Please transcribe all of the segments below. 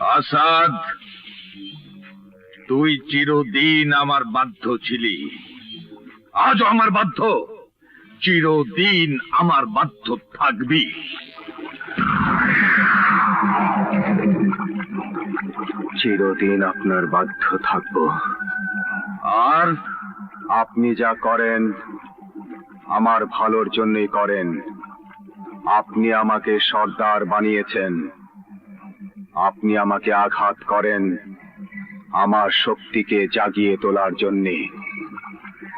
আসাদ, তুই চিরদিন আমার বাধ্য ছিলি, আজও আমার বাধ্য, চিরদিন আমার বাধ্য থাকবি। চিরদিন আপনার বাধ্য থাকব। আর আপনি যা করেন আমার ভালোর জন্যই করেন। আপনি আমাকে সর্দার বানিয়েছেন, আপনি আমাকে আঘাত করেন আমার শক্তিকে জাগিয়ে তোলার জন্যে।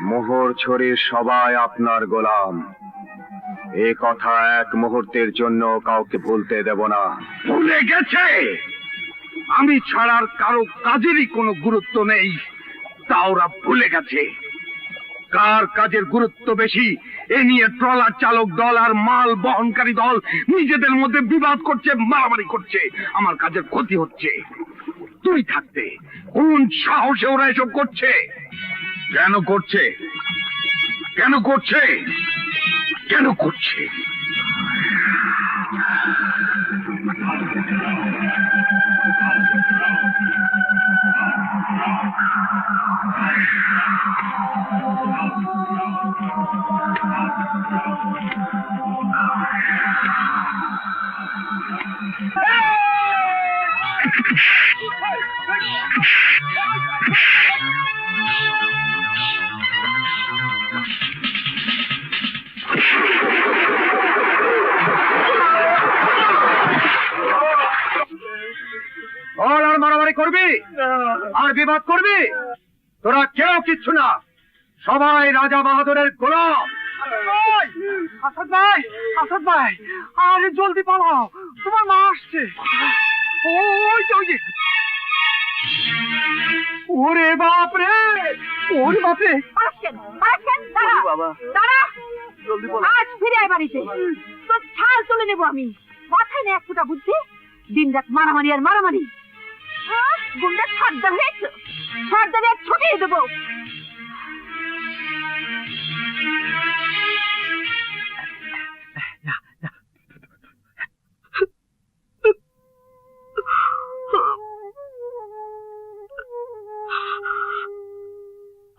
মোহর ছড়ির সবাই আপনার গোলাম, এ কথা এক মুহূর্তের জন্য কাউকে ভুলতে দেব না। ভুলে গেছে আমি ছাড়ার কারো কাজেরই কোনো গুরুত্ব নেই, তা ওরা ভুলে গেছে। কার কাজের গুরুত্ব বেশি এ নিয়ে ট্রলার চালক দল আর মাল বহনকারী দল নিজেদের মধ্যে বিবাদ করছে, মারামারি করছে, আমার কাজের ক্ষতি হচ্ছে। তুই থাকতে কোন সাহসে ওরা এসব করছে? কেন করছে? কেন করছে? কেন করছে? আর মারামারি করবি আর বিবাদ করবি? তোরা কেউ কিচ্ছু না, সবাই রাজা বাহাদুরের গোলাম। আসাদ ভাই, আসাদ ভাই, আরে জলদি পালাও, তোমার মা আসছে। ওই যে ওরে বাপ রে, ওরে বাপ রে। বাবা দাঁড়া, আজ ফিরে আয় বাড়িতে, তোর ছাল তুলে নেবো আমি। মাথায় নেই এক ফুটা বুদ্ধি, দিন রাত মারামারি আর মারামারি। গুন্ডা সর্দার হয়েছে, সর্দারে ছড়িয়ে দেবো।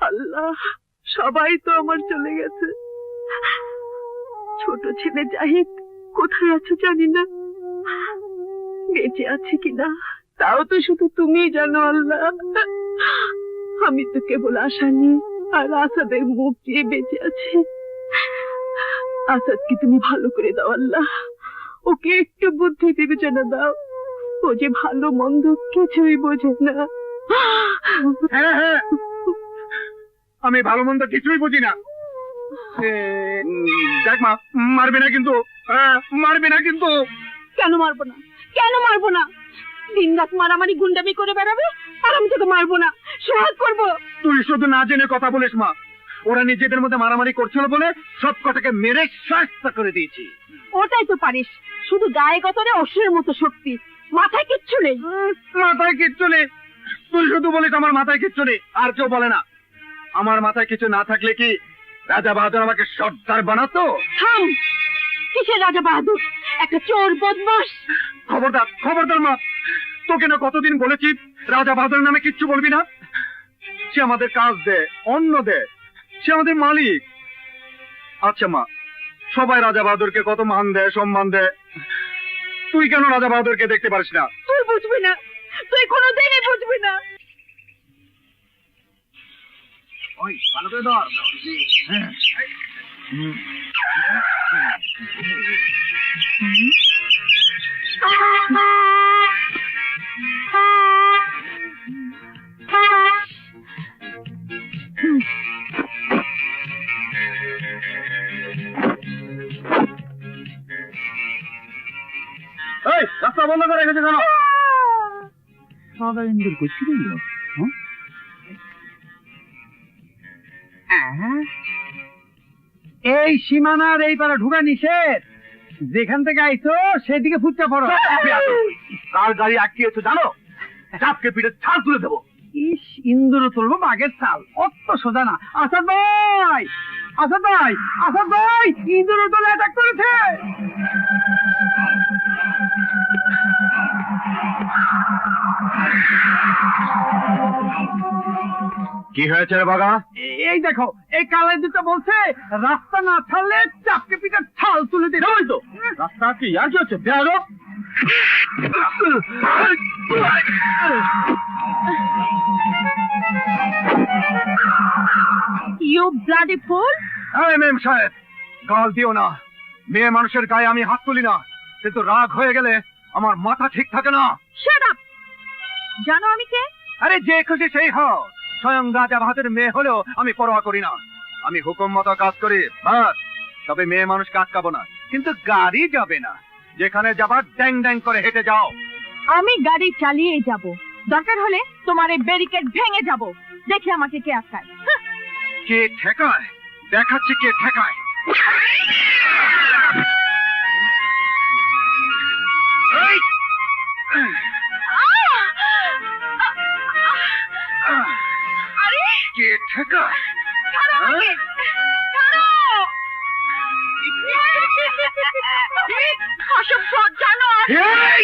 আল্লাহ, সবাই তো আমার চলে গেছে। ছোট ছেলে জাহিদ কোথায় আছে জানি না, বেঁচে আছে কিনা তাও তো শুধু তুমিই জানো আল্লাহ। আমি তো কেবল আশা নিয়ে আর আসাদের মুখ দিয়ে বেঁচে আছি। আসাদকে তুমি ভালো করে দাও আল্লাহ, ওকে একটু বুদ্ধি বিবেচনা দাও। ও যে ভালো মন্দ কিছুই বোঝে না। হ্যাঁ হ্যাঁ, আমি ভালো মন্দ কিছুই বুঝি না। দেখ মা, মারবে না কিন্তু, মারবে না কিন্তু। কেন মারবো না, কেন মারবো না? দিন রাত মারামারি গুন্ডামি করে বেড়াবে আর আমি তোকে মারবো না, সোহাগ করবো। তুই শুধু না জেনে কথা বলিস মা। ওরা নিজেদের মধ্যে মারামারি করছিল বলে সব কটাকে মেরে শাস্তা করে দিয়েছি। ওটাই তো পারিস, শুধু গায়ে গতরে অসুরের মতো শক্তি, মাথায় কিচ্ছু নেই। মাথায় কিচ্ছু নেই? তুই শুধু বলিস আমার মাথায় কিচ্ছু নেই, আর কেউ বলে না। আমার মাথায় কিছু না থাকলে কি রাজা বাহাদুর আমাকে সর্দার বানাতো? থাম, কিসের রাজা বাহাদুর? একটা চোর বদমাস। খবরদার, খবরদার মা। তোকে না কতদিন বলেছি রাজা বাহাদুর নামে কিচ্ছু বলবি না। সে আমাদের কাজ দেয়, অন্ন দেয়, সে আমাদের মালিক। আচ্ছা মা, সবাই রাজা বাহাদুরকে কত মান দেয়, সম্মান দেয়, তুই কেন রাজা বাহাদুরকে দেখতে পারিস না? তুই বুঝবি না, তুই কোনোদিনই বুঝবি না। ওই ভালো করে ধর। এই রাস্তা বন্ধ করে রেখেছে কেন? সাদা ইন্দুর করছি দিল। এই সীমানার এই পারে ঢুকা নিষেধ। যেখান থেকে আইছো সেদিকে ফুটতে পড়ো। কার গাড়ি আটকিয়েছো জানো? চাপকে পিঠে ছাল তুলে দেবো। ইস, ইন্দুর তুলবো বাঘের ছাল, অত সোজা না। আসাদ ভাই, আসাদ ভাই, আসাদ ভাই, ইন্দুর দলে অ্যাটাক করেছে। কি হয়েছে রে বাগা? এই দেখো, এই কালাই দুটো বলছে রাস্তা না ছাড়লে চাপকে পিঠে ছাল তুলে দিতে বলতো। রাস্তা কি আর কি হচ্ছে বেয়াদব? You bloody fool! এই মেম সাহেব, গাল দিও না। মেয়ে মানুষের গায়ে আমি হাত তুলি না, কিন্তু রাগ হয়ে গেলে আমার মাথা ঠিক থাকে না। Shut up! জানো আমি কে? আরে যে খুশি সেই হও, স্বয়ং রাজা বাহাদুর মেয়ে হলেও আমি পরোয়া করি না। আমি হুকুম মতো কাজ করি, বাস। তবে মেয়ে মানুষকে আটকাবো না, কিন্তু গাড়ি যাবে না। যেখানে যাবার ড্যাং ড্যাং করে হেঁটে যাও। আমি গাড়ি চালিয়ে যাব, দরকার হলে তোমার এই ব্যারিকেড ভেঙে যাব। দেখি আমাকে কে আটকায়। কে ঠেকায় দেখাচ্ছি, কে ঠেকায়। এই! আরে কে ঠেকায়? ছাড়ো আমাকে! ছাড়ো! অসভ্য জানোয়ার! এই!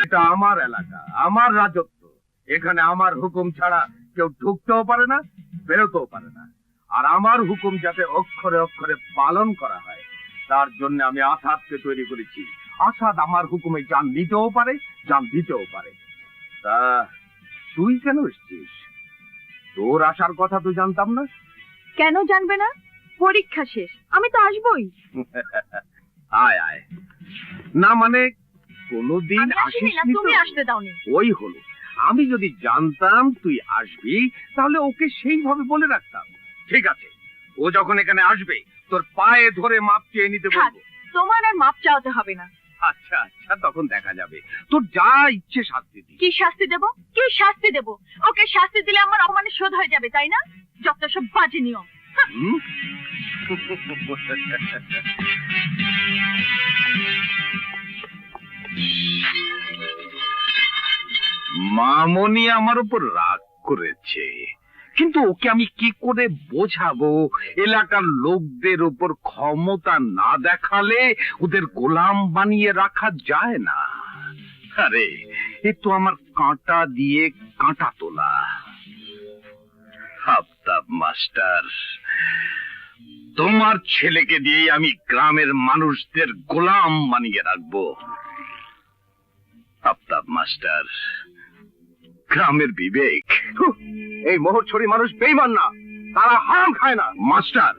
এটা আমার এলাকা, আমার রাজত্ব। এখানে আমার হুকুম ছাড়া কেউ ঢুকতেও পারে না, বেরোতেও পারে না। আর আমার হুকুম যাতে অক্ষরে অক্ষরে পালন করা হয়, তার জন্য আমি আসাদকে তৈরি করেছি। আসাদ আমার হুকুমে জান নিতেও পারে, জান দিতেও পারে। তা তুই কেন এসছিস? তোর আসার কথা তো জানতাম না। কেন জানবে না? পরীক্ষা শেষ, আমি তো আসবই। আয় আয়। না মানে কোনদিন আমি আসিনি আসিস না, নি তুমি তো? আসতে দাওনি। ওই হলো, আমি যদি জানতাম তুই আসবি তাহলে ওকে সেইভাবে বলে রাখতাম। ঠিক আছে, ও যখন এখানে আসবে তোর পায়ে ধরে মাপ চেয়ে নিতে থাক, বলবো। তোমার আর মাপ চাওয়াতে হবে না। আচ্ছা আচ্ছা, তখন দেখা যাবে। তোর যা ইচ্ছে শাস্তি দি। কি শাস্তি দেব? কি শাস্তি দেব? ওকে শাস্তি দিলে আমার অপমানের শোধ হয়ে যাবে, তাই না? যত সব বাজে নিয়ম। হুম? মামনি আমার উপর রাগ করেছে, কিন্তু ওকে আমি কি করে বোঝাবো? এলাকার লোকদের উপর ক্ষমতা না দেখালে ওদের গোলাম বানিয়ে রাখা যায় না। আরে এ তো আমার কাঁটা দিয়ে কাঁটা তোলা। আফতাব মাস্টার, তোমার ছেলেকে দিয়ে আমি গ্রামের মানুষদের গোলাম বানিয়ে রাখবো। আফতাব মাস্টার, গ্রামের বিবেক। এই মোহরছড়ি মানুষ বেঈমান না, তারা হারাম খায় না। মাস্টার,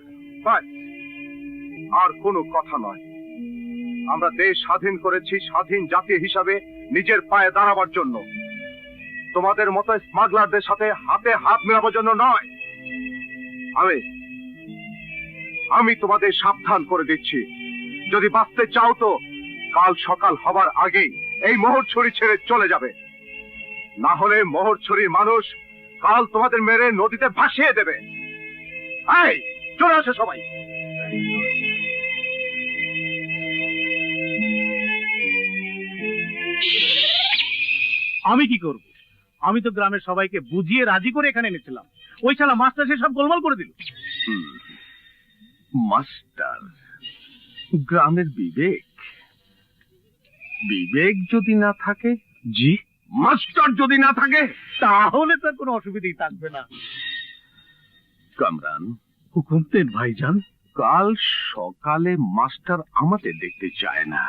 আর কোনো কথা নয়। আমরা দেশ স্বাধীন করেছি স্বাধীন জাতি হিসাবে নিজের পায়ে দাঁড়াবার জন্য, তোমাদের মতো স্মাগলারদের সাথে হাতে হাত মেলাবার জন্য নয়। আমি তোমাদের সাবধান করে দিচ্ছি, যদি বাঁচতে চাও তো কাল সকাল হবার আগেই এই মোহরছড়ি ছেড়ে চলে যাবে। না হলে মোহরছড়ির মানুষ কাল তোমাদের মেরে নদীতে ভাসিয়ে দেবে। এই, চলে আসে সবাই। আমি কি করব? আমি তো গ্রামের সবাইকে বুঝিয়ে রাজি করে এখানে এনেছিলাম। ওই শালা মাস্টার সে সব গোলমাল করে দিল। মাস্টার, গ্রামের বিবেক, বিবেক যদি না থাকে, জি মাস্টার যদি না থাকে, তাহলে তো কোনো অসুবিধাই থাকবে না। কামরান, হুকুম দেন ভাইজান। কাল সকালে মাস্টার আমাদের দেখতে চায় না,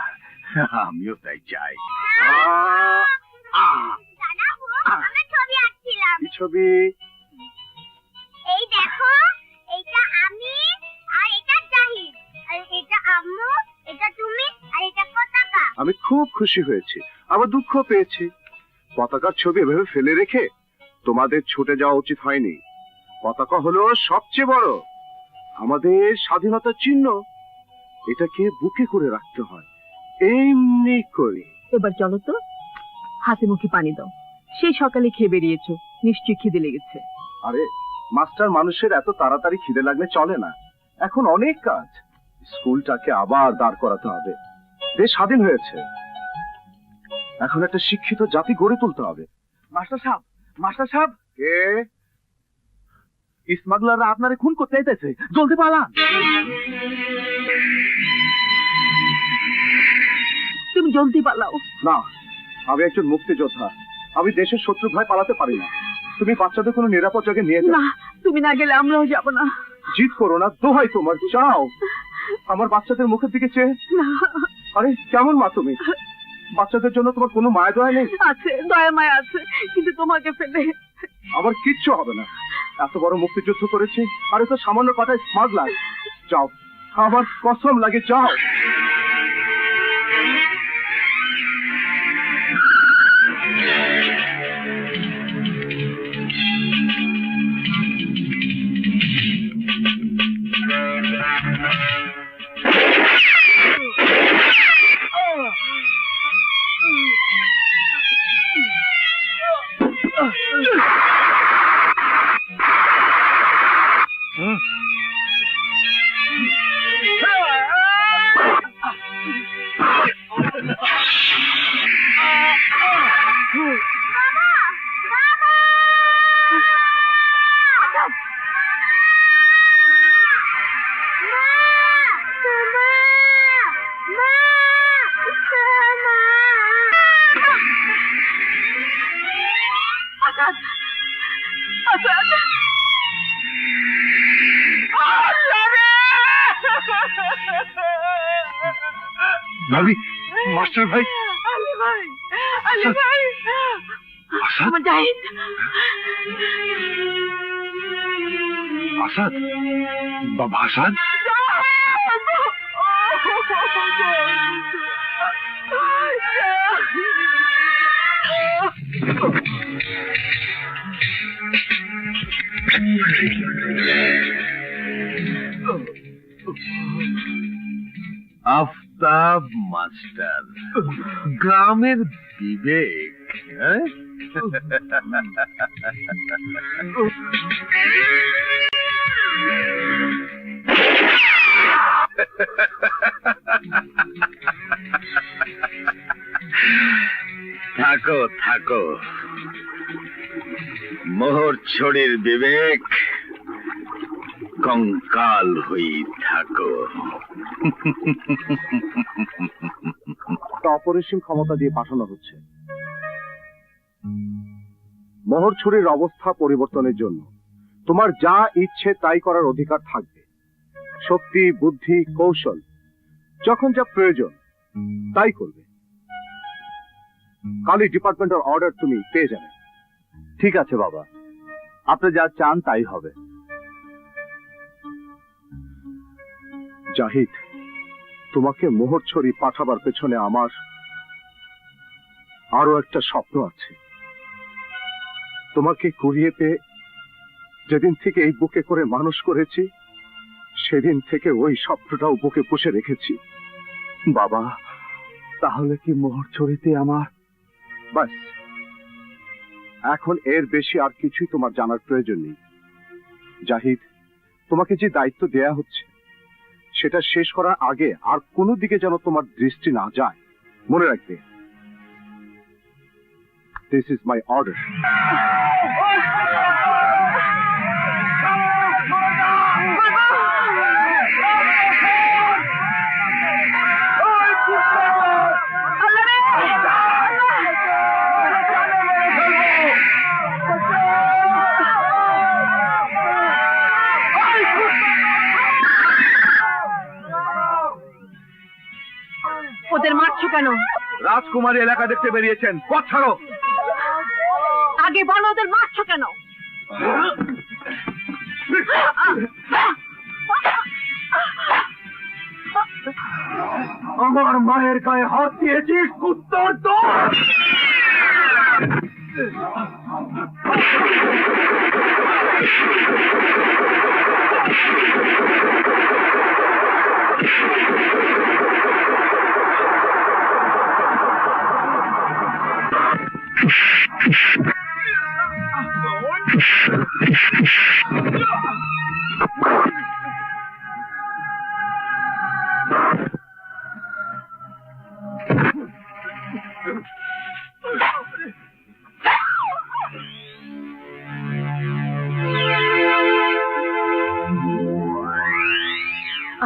আমিও তাই চাই। আমরা ছবি আঁকছিলাম। কি ছবি? এই দেখো, এটা আমি আর এটা জাহিদ, আর এটা আম্মু, এটা তুমি, আর এটা পতাকা। আমি খুব খুশি হয়েছি, আবার দুঃখ পেয়েছি। পতাকার ছবি এভাবে ফেলে রেখে তোমাদের ছুটে যাওয়া উচিত হয়নি। পতাকা হলো সবচেয়ে বড় আমাদের স্বাধীনতার চিহ্ন, এটাকে বুকে করে রাখতে হয়, এমনি করে। এবার চলো তো, হাতে মুখে পানি দাও। সেই সকালে খেয়ে বেরিয়েছো, নিশ্চয়ই খিদে লেগেছে। আরে মাস্টার মানুষের এত তাড়াতাড়ি খিদে লাগলে চলে না, এখন অনেক কাজ। স্কুলটাকে আবার দাঁড় করাতে হবে। দেশ স্বাধীন হয়েছে, এখন একটা শিক্ষিত জাতি গড়ে তুলতে হবে। মাস্টার সাহেব কে? স্মাগলাররা আপনারে খুন করতে চাইতেছে, জলদি পালান। তুমি জলদি পালাও। না, আমি একজন মুক্তিযোদ্ধা, আমি দেশের শত্রু ভয় পালাতে পারি না। তুমি বাচ্চাদের কোনো নিরাপদ জায়গায় নিয়ে যাও। না, তুমি না গেলে আমরাও যাব না। জিদ করো না, দোহাই তোমার, যাও। আমার বাচ্চাদের মুখের দিকে চেয়ে। না। আরে কেমন মা তুমি? বাচ্চাদের জন্য তোমার কোনো মায়া দয়া নেই? আছে, দয়া মায়া আছে, কিন্তু তোমাকে ফেলে আবার কিচ্ছু হবে না। এত বড় মুক্তিযুদ্ধ করেছি, আর তো সামান্য কথায় স্মাগলার। যাও, আমার কসম লাগে, যাও। ভাবি, মাস্টার ভাই, আলী ভাই, আলী ভাই, আমার জাহিদ। আসাদ, বাবা আসাদ। আফতাব মাস্টার, গ্রামের বিবেক। থাকো থাকো, মোহর ছড়ির বিবেক, কঙ্কাল হই থাকো। অপরিসীম ক্ষমতা দিয়ে পাঠানো হচ্ছে মোহর ছুরির অবস্থা পরিবর্তনের জন্য। তোমার যা ইচ্ছে তাই করার অধিকার থাকবে। শক্তি, বুদ্ধি, কৌশল, যখন যা প্রয়োজন তাই করবে। কালই ডিপার্টমেন্টের অর্ডার তুমি পেয়ে যাবে। ঠিক আছে বাবা, আপনি যা চান তাই হবে। জাহিদ, তোমাকে মোহর ছড়ি পাঠাবার পেছনে আমার আরো একটা স্বপ্ন আছে। তোমাকে কুড়িয়ে পেয়ে যেদিন থেকে এই বুকে করে মানুষ করেছি, সেদিন থেকে ওই স্বপ্নটাও বুকে পুষে রেখেছি। বাবা, তাহলে কি মোহর ছড়িতে আমার? বাস, এখন এর বেশি আর কিছুই তোমার জানার প্রয়োজন নেই। জাহিদ, তোমাকে যে দায়িত্ব দেয়া হচ্ছে সেটা শেষ করার আগে আর কোনো দিকে যেন তোমার দৃষ্টি না যায়, মনে রাখবে। This is my order. ওদের মারছো কেন? রাজকুমারী এলাকা দেখতে বেরিয়েছেন, পথ ছাড়ো। আগে বলো ওদের মারছো কেন? আমার মায়ের গায়ে হাত দিয়েছিস, কুত্তর তো।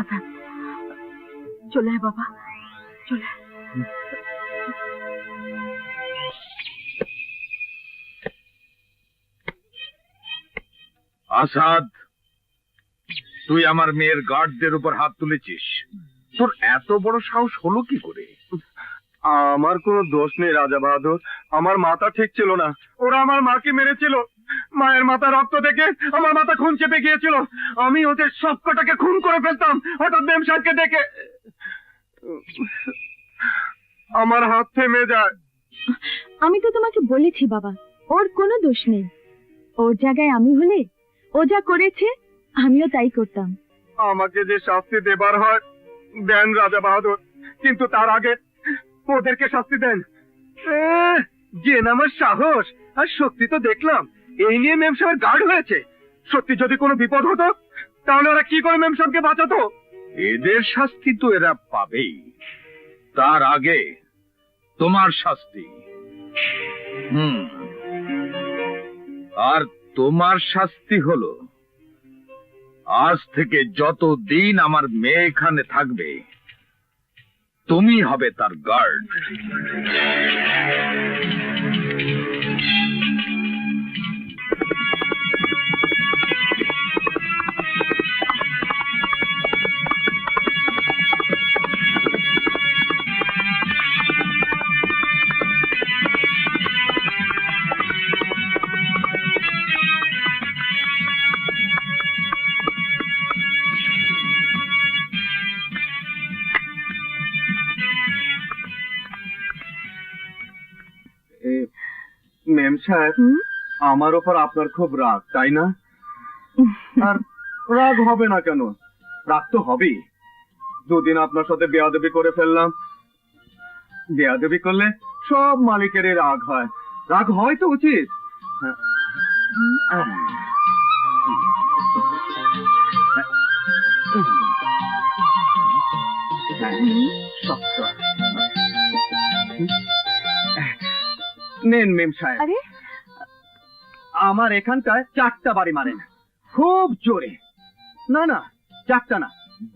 আসাদ, চলে আয় বাবা, চলে আয়। আসাদ, তুই আমার মেয়ের গার্ডদের উপর হাত তুলেছিস, তোর এত বড় সাহস হলো কি করে? আমার কোনো দোষ নেই রাজা বাহাদুর, আমার মাথা ঠিক ছিল না, ওরা আমার মাকে মেরেছিল। মায়ের মাথা রক্ত দেখে আমার মাথা খুন চেপে গিয়েছিল, আমি ওদের সবকটাকে খুন করে ফেলতাম। হঠাৎ মেম সাহেবকে দেখে আমার হাত থেমে যায়। আমি তো তোমাকে বলেছি বাবা, ওর কোনো দোষ নেই। ওর জায়গায় আমি হলে ও যা করেছে আমিও তাই করতাম। আমাকে যে শাস্তি দেবার হয় দেন রাজা বাহাদুর, কিন্তু তার আগে ওদেরকে শাস্তি দেন। যে আমার সাহস আর শক্তি তো দেখলাম, এই নিয়ে মেম সাহেবের গার্ড হয়েছে। সত্যি যদি কোনো বিপদ হতো তাহলে ওরা কি করে মেম সাহেবকে বাঁচাতো? এদের শাস্তি তো এরা পাবেই, তার আগে তোমার শাস্তি। আর তোমার শাস্তি হলো, আজ থেকে যতদিন আমার মেয়ে এখানে থাকবে তুমি হবে তার গার্ড। মেম সাহেব, আমার ওপর আপনার খুব রাগ, তাই না? আর রাগ হবে না কেন, রাগ তো হবেই। দুদিন আপনার সাথে বেয়াদবি করে ফেললাম। বেয়াদবি করলে সব মালিকেরই রাগ হয়, রাগ হয় তো উচিত। নেন মেম সাহেব, আরে আমার এখানটায় 4টা বাড়ি মারেন, খুব জোরে। না না, 4টা না,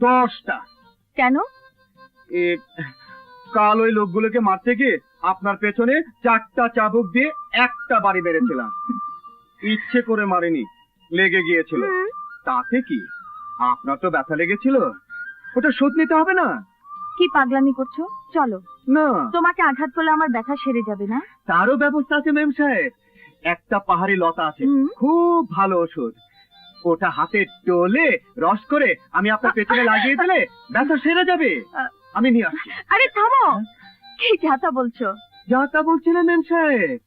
10টা। কেন? কাল ওই লোকগুলোকে মারতে গিয়ে আপনার পেছনে 4টা চাবুক দিয়ে একটা বাড়ি মেরেছিলাম। ইচ্ছে করে মারিনি, লেগে গিয়েছিল। তাতে কি, আপনার তো ব্যথা লেগেছিল, ওটা শোধ নিতে হবে না? কি পাগলামি করছো? চলো। না, তোমাকে আঘাত করলে আমার ব্যথা সেরে যাবে না? তারও ব্যবস্থা আছে মেম সাহেব। একটা পাহাড়ি লতা আছে, খুব ভালো ওষুধ। ওটা হাতে ডলে রস করে আমি আপনার পেছনে লাগিয়ে দিলে ব্যথা সেরে যাবে। আমি নিয়ে আসছি। আরে থামো, কি যাতা বলছো? যা তা বলছি না মেম সাহেব,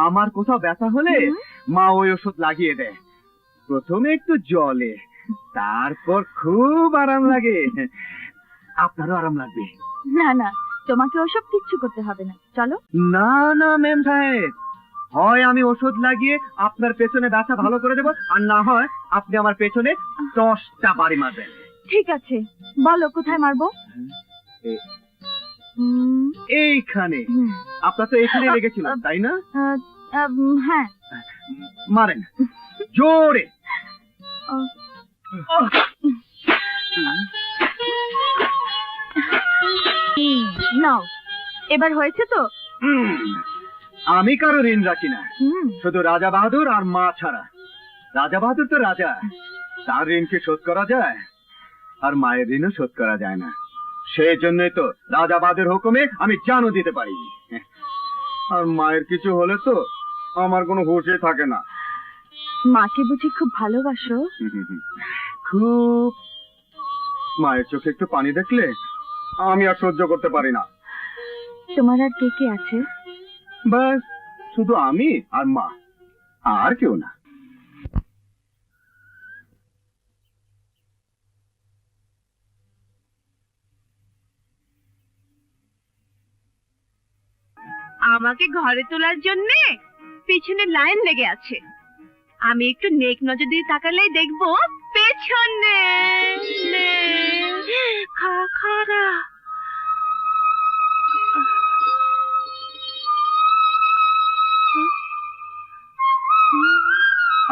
আমার কোথাও ব্যথা হলে মা ওই ওষুধ লাগিয়ে দেয়। প্রথমে একটু জলে, তারপর খুব আরাম লাগে। আপনারও আরাম লাগবে। না না, তোমাকে ওসব কিচ্ছু করতে হবে না, চলো। না না মেম সাহেব, হয় আমি ওষুধ লাগিয়ে আপনার পেছনে ব্যথা ভালো করে দেবো, আর না হয় আপনি আমার পেছনে 10টা বাড়ি মারবেন। ঠিক আছে, বলো কোথায় মারবো? এইখানে। আপনার তো এখানে লেগেছিল, তাই না? হ্যাঁ। মারেন জোরে। নাও, এবার হয়েছে তো? আমি কারো ঋণ রাখি না, শুধু রাজা বাহাদুর আর মা ছাড়া। রাজা বাহাদুর তো রাজা, তার ঋণকে শোধ করা যায়, আর মায়ের ঋণও শোধ করা যায় না। সেই জন্যই তো রাজা বাহাদুর হুকুমে আমি জানও দিতে পারি। আর মায়ের কিছু হলে তো আমার কোনো হুঁশই থাকে না। মাকে বুঝি খুব ভালোবাসো? খুব। মায়ের চোখে একটু পানি দেখলে আমি আর সহ্য করতে পারি না। তোমার আর কে কে আছে? বাস শুধু আমি আর মা, আর কেউ না। আমাকে ঘরে তোলার জন্য পেছনে লাইন লেগে আছে। আমি একটু নেক নজর দিয়ে তাকালেই দেখবো পেছনে খারা।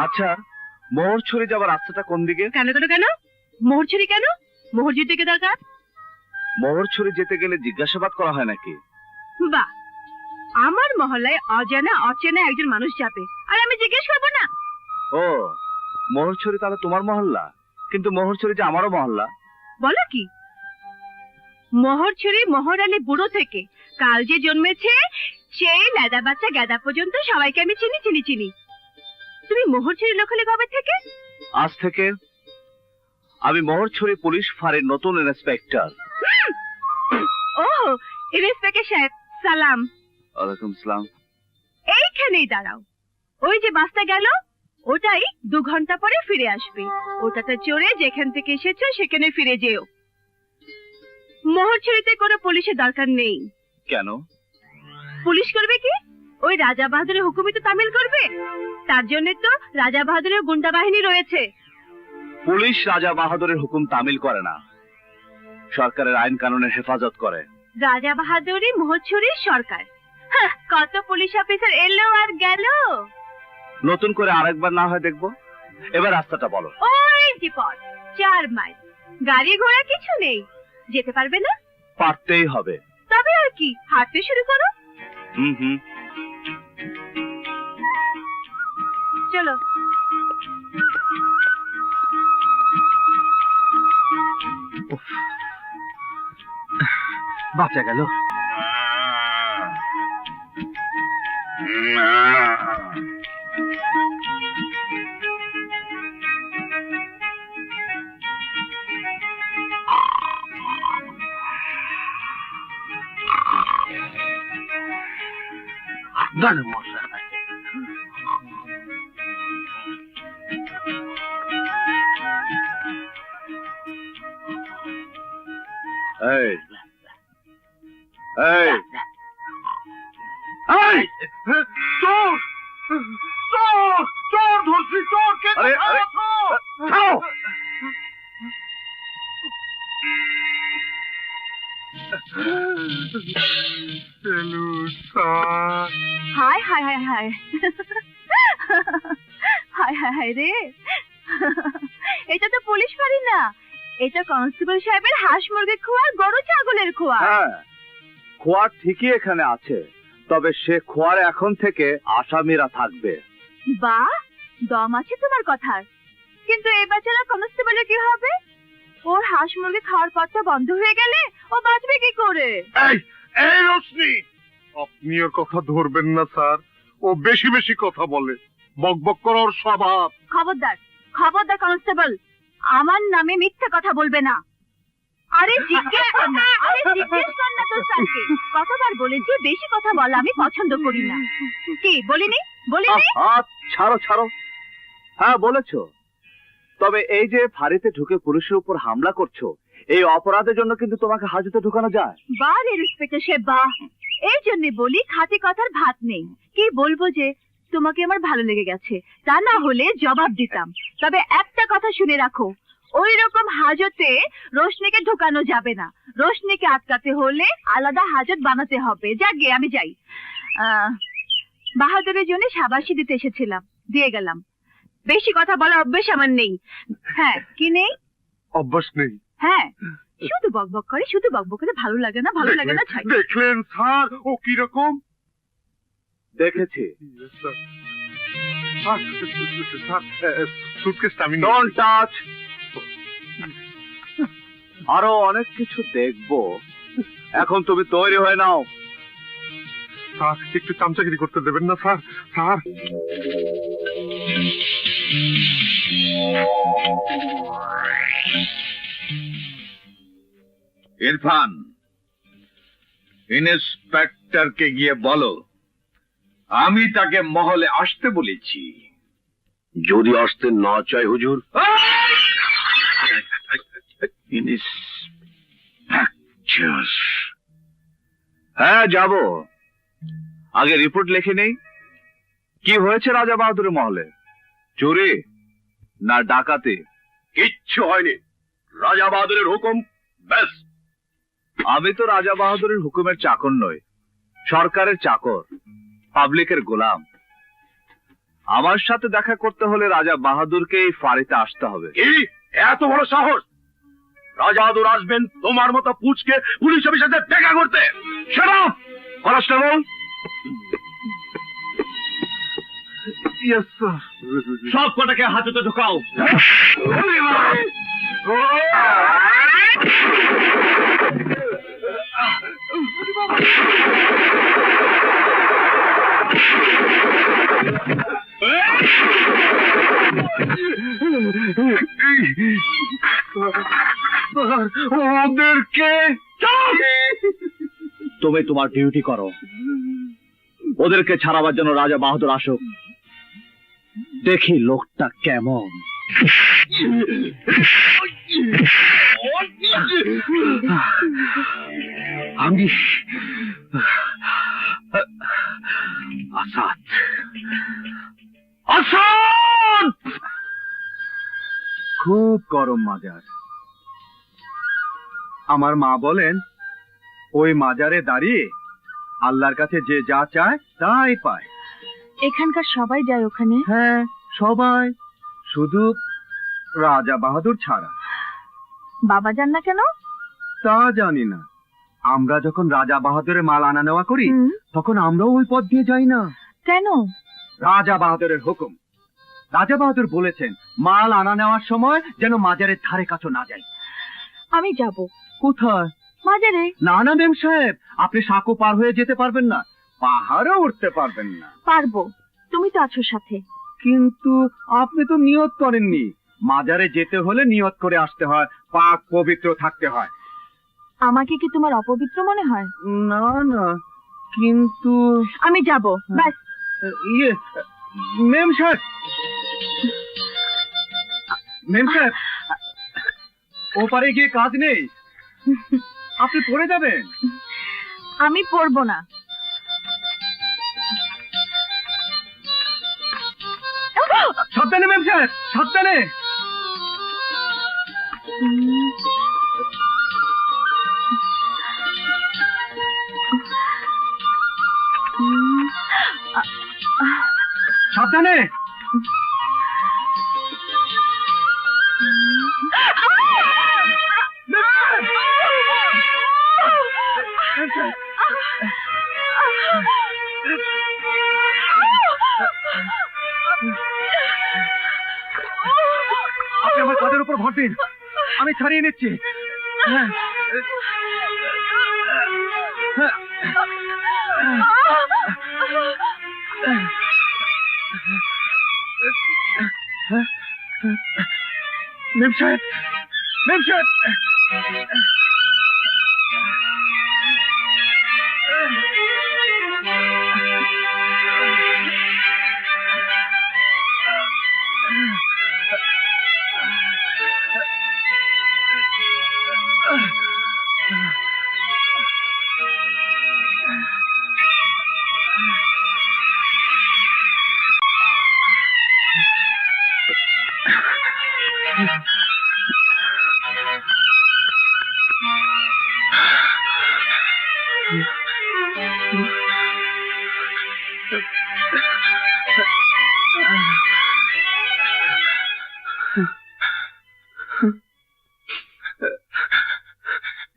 আচ্ছা, মোহর ছড়ে যাওয়ার রাস্তাটা কোন দিকে? কেন কেন কেন মোহরছড়ি কেন? মোহর থেকে দরকার? মোহর ছড়ে যেতে গেলে জিজ্ঞাসাবাদ করা হয় নাকি? বাহ, আমার মহল্লায় অজানা অচেনা একজন মানুষ যাবে আর আমি জিজ্ঞেস করবো না? ও, মোহরছড়ি তাহলে তোমার মহল্লা, কিন্তু মোহরছড়ি যে আমারও মহল্লা। বলো কি? মোহর ছুরি মোহর আলী বুড়ো থেকে কাল যে জন্মেছে সেই লেদা বাচ্চা গাদা পর্যন্ত সবাইকে আমি চিনি চিনি চিনি। তুমি মোহর ছুরি লোক হলে কবে থেকে? আজ থেকে আমি মোহরছড়ি পুলিশ ফাঁড়ির নতুন ইন্সপেক্টর। ও, ইন্সপেক্টর সাহেব সালাম। ওয়ালাইকুম সালাম। এইখানেই দাঁড়াও, ওই যে বাসটা গেল ওটাই 2 ঘন্টা পরে ফিরে আসবে। ওটাতে চড়ে যেখান থেকে এসেছো সেখানে ফিরে যেও। মোহর ছুরিতে কোনো পুলিশের দরকার নেই। কেন? পুলিশ করবে কি? ওই রাজা বাহাদুরের হুকুমই তো তামিল করবে। তার জন্য তো রাজা বাহাদুরের গুন্ডা বাহিনী রয়েছে। পুলিশ রাজা বাহাদুরের হুকুম তামিল করে না, সরকারের আইন কানুনের হেফাজত করে। রাজা বাহাদুরই মোহছড়ির সরকার। হাহ, কত পুলিশ অফিসার এলো আর গেল। নতুন করে আরেকবার না হয় দেখবো। এবার রাস্তাটা বলো। ওই যে পথ 4 মাইল, গাড়ি ঘোড়া কিছু নেই। যেতে পারবে না? পারতেই হবে। তবে আর কি, হাঁটতে শুরু করো। হুম। চলো। বাঁচা গেল। গান মশা এই চোর চোর চোর ধরছি, চোর কে? আরে, আরে, ছাড়ো। হায় হায় হায় হায় হায় হায় হায় রে, এটা তো পুলিশ ফাঁড়ি না, এটা কনস্টেবল সাহেবের হাঁস মুরগি খোয়া, গরু ছাগলের খোয়া। হ্যাঁ, খোয়ার ঠিকই এখানে আছে, তবে সে খোয়ার এখন থেকে আসামিরা থাকবে। বাহ, দম আছে তোমার কথার। কিন্তু এই বেচারা কনস্টেবলের কি হবে? ওর হাঁস মুরগি খাওয়ার পথটা বন্ধ হয়ে গেলে ও বাঁচবে কি করে? এই রোশনি, আপনি ওর কথা ধরবেন না স্যার, ও বেশি বেশি কথা বলে, বকবক করার স্বভাব। খবরদার, খবরদার কনস্টেবল, আমার নামে মিথ্যা কথা বলবে না। আরে জিজ্ঞেস কর না, আরে জিজ্ঞেস কর না তোর স্যারকে। কতবার বলেছি বেশি কথা বলা আমি পছন্দ করি না। কি বলিনি? বলিনি? ছাড়ো ছাড়ো। হ্যাঁ বলেছো, তবে এই যে ফাঁড়িতে ঢুকে পুলিশের উপর হামলা করছো, এই অপরাধের জন্য কিন্তু তোমাকে হাজতে ঢুকানো যায়। বাহ রে ইন্সপেক্টর সাহেব, বাহ। এই জন্য বলি খাঁটি কথার ভাত নেই। কি বলবো যে তোমাকে আমার ভালো লেগে গেছে, তা না হলে জবাব দিতাম। তবে একটা কথা শুনে রাখো, ওই রকম হাজতে রোশনিকে ঢুকানো যাবে না। রোশনিকে আটকাতে হলে আলাদা হাজত বানাতে হবে। যাকে আমি যাই। বাহাদুরের জন্য সাবাসী দিতে এসেছিলাম, দিয়ে গেলাম। বেশি কথা বলার অভ্যেস আমার নেই। হ্যাঁ, কি নেই? অভ্যাস নেই। হ্যাঁ, শুধু বকবক করে, শুধু বকবক করে। ভালো লাগে না, ভালো লাগে না। ছাই। দেখলেন স্যার ও কি রকম? দেখেছি। সুটকেসটা আমি ডোন্ট টাচ। আরো অনেক কিছু দেখবো, এখন তুমি তৈরি হয়ে নাও। স্যার একটু চামচাগিরি করতে দেবেন না স্যার? স্যার ইরফান, ইন্সপেক্টরকে গিয়ে বলো আমি তাকে মহলে আসতে বলেছি। যদি আসতে না চাই হুজুর? হ্যাঁ যাব, আগে রিপোর্ট লিখে নেই। কি হয়েছে রাজা বাহাদুরের মহলে? চুরি না ডাকাতি? কিচ্ছু হয়নি, রাজা বাহাদুরের হুকুম, ব্যাস। আমি তো রাজা বাহাদুরের হুকুমের চাকর নই, সরকারের চাকর, পাবলিকের গোলাম। আমার সাথে দেখা করতে হলে রাজা বাহাদুরকে এই ফাঁড়িতে আসতে হবে। কি এত বড় সাহস? রাজা বাহাদুর আসবেন তোমার মতো পুচকে পুলিশ অফিসারদের দেখা করতে। শোনো কনস্টেবল, ইয়েস স্যার। সব কটাকে হাতে ঢোকাও। ওদেরকে তুমি তোমার ডিউটি করো। ওদেরকে ছাড়াবার জন্য রাজা বাহাদুর আসুক, দেখি লোকটা কেমন। আমি আসাদ। আসাদ! খুব গরম মাজার। আমার মা বলেন ওই মাজারে দাঁড়িয়ে আল্লাহর কাছে যে যা চায় তাই পায়। এখানকার সবাই যায় ওখানে? হ্যাঁ, সবাই, শুধু রাজা বাহাদুর ছাড়া। বাবা যান না কেন? তা জানি না। আমরা যখন রাজা বাহাদুরের মাল আনা নেওয়া করি হুম। তখন আমরাও ওই পথ দিয়ে যাই না। কেন? রাজা বাহাদুরের হুকুম। রাজা বাহাদুর বলেছেন মাল আনা নেওয়ার সময় যেন মাজারের ধারে কাছে না যাই। আমি যাব। কোথায়? মাজারে। না না মেম সাহেব, আপনি সাঁকো পার হয়ে যেতে পারবেন না, পাহাড়ও উঠতে পারবেন না। পারবো, তুমি তো আছো সাথে। কিন্তু আপনি তো নিয়ত করেননি। মাজারে যেতে হলে নিয়ত করে আসতে হয়, পাক পবিত্র থাকতে হয়। আমাকে কি তোমার অপবিত্র মনে হয়? না না, কিন্তু আমি যাব, ব্যাস। ইয়ে মেম সাহেব, মেম সাহেব, ওপারে গিয়ে কাজ নেই, আপনি পড়ে যাবেন। আমি পড়বো না। সাবধানে মেম সাহেব, সাবধানে। সাবধানে। আপনি আমার কাঁধের উপর ভর দিন, আমি ছাড়িয়ে নিচ্ছি। হ্যাঁ। মেম সাহেব, মেম সাহেব,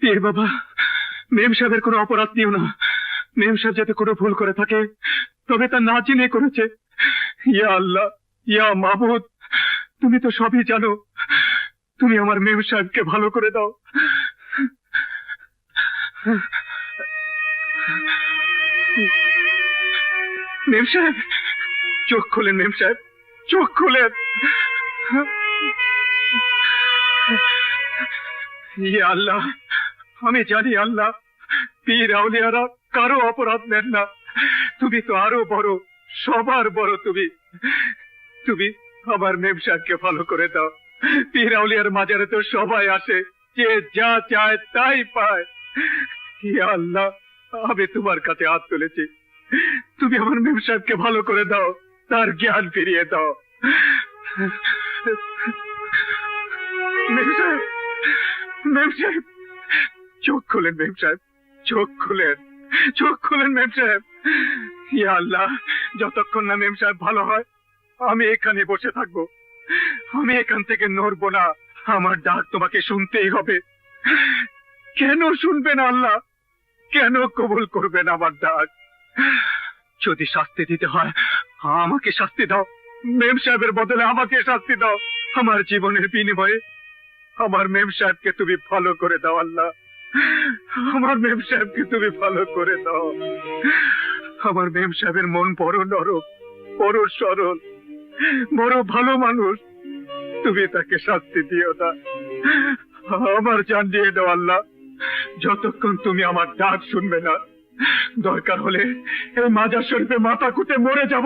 পীর বাবা, মেম সাহেবের কোনো অপরাধ নিও না। মেম সাহেব যাতে কোনো ভুল করে থাকে তবে তা না চিনে করেছে। ইয়া আল্লাহ, ইয়া মাবুদ, তুমি তো সবই জানো। তুমি আমার মেম সাহেবকে ভালো করে দাও। মেম সাহেব, চোখ খোলেন। মেম সাহেব, চোখ খোলেন। ইয়া আল্লাহ, আমি জানি আল্লাহ, পীর আউলিয়ারা কারো অপরাধ নেন না। তুমি তো আরো বড়, সবার বড়। তুমি আমার মেম সাহেবকে ভালো করে দাও। পীর আউলিয়ার মাজারে তো সবাই আসে, যে যা চায় তাই পায়। ইয়া আল্লাহ, আমি তোমার কাছে হাত তুলেছি, তুমি আমার মেম সাহেবকে ভালো করে দাও, তার জ্ঞান ফিরিয়ে দাও। মেম সাহেব, মেম সাহেব, চোখ খুলেন। মেম সাহেব, চোখ খুলেন, চোখ খুলেন। মেম সাহেব, ইয়া আল্লাহ, যতক্ষণ না মেম সাহেব ভালো হয় আমি এখানে বসে থাকবো। আমি এখান থেকে নড়বো না, আমার ডাক তোমাকে শুনতেই হবে। কেন শুনবে না আল্লাহ? কেন কবুল করবেন আমার ডাক? যদি শাস্তি দিতে হয় আমাকে শাস্তি দাও, মেম সাহেবের বদলে আমাকে শাস্তি দাও। আমার জীবনের বিনিময়ে আমার মেম সাহেবকে তুমি ভালো করে দাও আল্লাহ। আমার মেম সাহেবকে তুমি ভালো করে দাও। আমার মেম সাহেবের মন বড় নরম, বড় সরল, বড় ভালো মানুষ। তুমি তাকে শাস্তি দিও না, আমার জান দিয়ে দাও আল্লাহ। যতক্ষণ তুমি আমার ডাক শুনবে না, দরকার হলে এই মাজার শরীফে মাথা কুটে মরে যাব,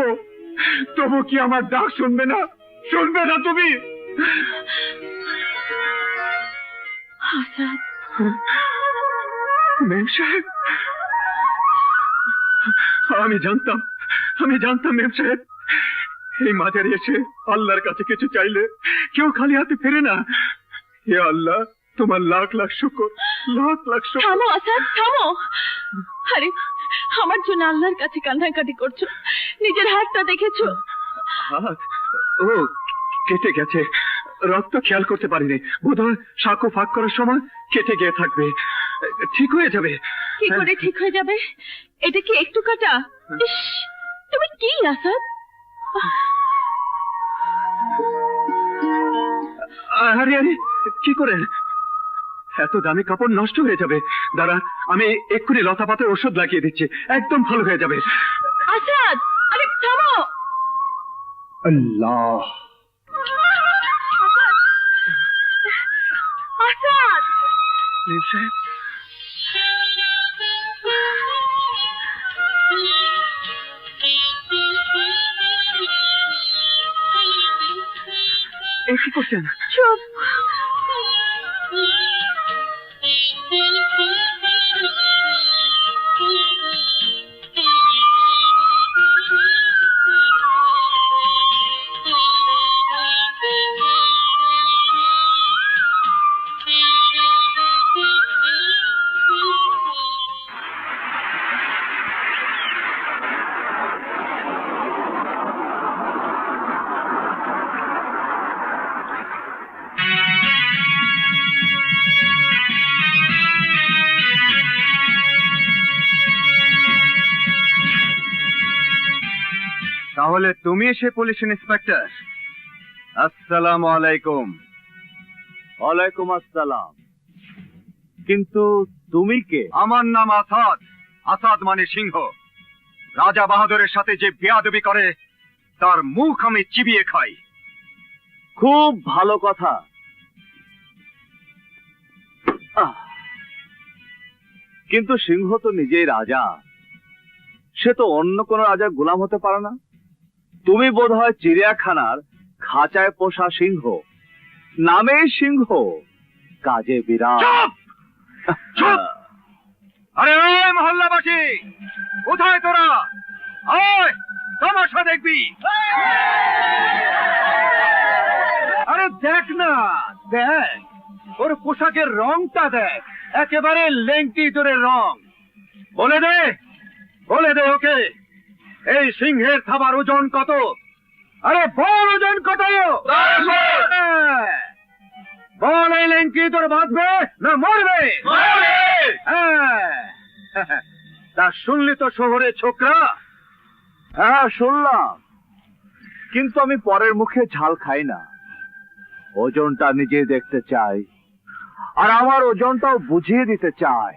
তবু কি আমার ডাক শুনবে না? শুনবে না তুমি? আসাদ, মেম সাহেব, আমি জানতাম মেম সাহেব, এই মাজারে এসে আল্লাহর কাছে কিছু চাইলে কেউ খালি হাতে ফেরে না। হে আল্লাহ, তোমার লাখ লাখ শুকর, লাখ লাখ শুকর। থামো আসাদ, থামো। আরে আমার জন্য আল্লাহর কাছে কান্নাকাটি করছো, নিজের হাতটা দেখেছো? হাত? ও কেটে গেছে, রক্ত খেয়াল করতে পারিনি। বোধহয় সাঁকো ফাঁক করার সময় কেটে গিয়ে থাকবে, ঠিক হয়ে যাবে। কি করে ঠিক হয়ে যাবে? এটা কি একটু কাটা? ইস, তুমি কি আসাদ? আরে আরে, কি করে? এত দামি কাপড় নষ্ট হয়ে যাবে। দাঁড়া, আমি এক্ষুনি লতা পাতার ওষুধ লাগিয়ে দিচ্ছি, একদম ভালো হয়ে যাবে। আসাদ, আরে থামো। আল্লাহ, আসাদ, মেম সাহেব, এ কি করছেন? চুপ। তাহলে তুমি সে পুলিশ ইন্সপেক্টর? আসসালামু আলাইকুম। ওয়ালাইকুম আসসালাম। কিন্তু তুমি কে? আমার নাম আসাদ। আসাদ মানে সিংহ। রাজা বাহাদুরের সাথে যে বেয়াদবি করে তার মুখ আমি চিবিয়ে খাই। খুব ভালো কথা। কিন্তু সিংহ তো নিজেই রাজা, সে তো অন্য কোন রাজার গোলাম হতে পারে না। তুমি বোধহয় চিড়িয়াখানার খাঁচায় পোষা সিংহ, নামে সিংহ, কাজে বিরাট। চুপ! চুপ! আরে ওই মহল্লাবাসী, কোথায় তোরা? আয়, তামাশা দেখবি। আরে দেখ না, দেখ ওর পোশাকের রংটা দেখ, একেবারে লেংটি তোরের রং। বলে দে ওকে, এই সিংহের থাবার ওজন কত? আরে বল ওজন কত? বল, এই লেংটি তোর বাঁচবে না মরবে? তা শুনলি তো শহরে ছোকরা? হ্যাঁ শুনলাম, কিন্তু আমি পরের মুখে ঝাল খাই না। ওজনটা নিজে দেখতে চাই, আর আমার ওজনটাও বুঝিয়ে দিতে চাই।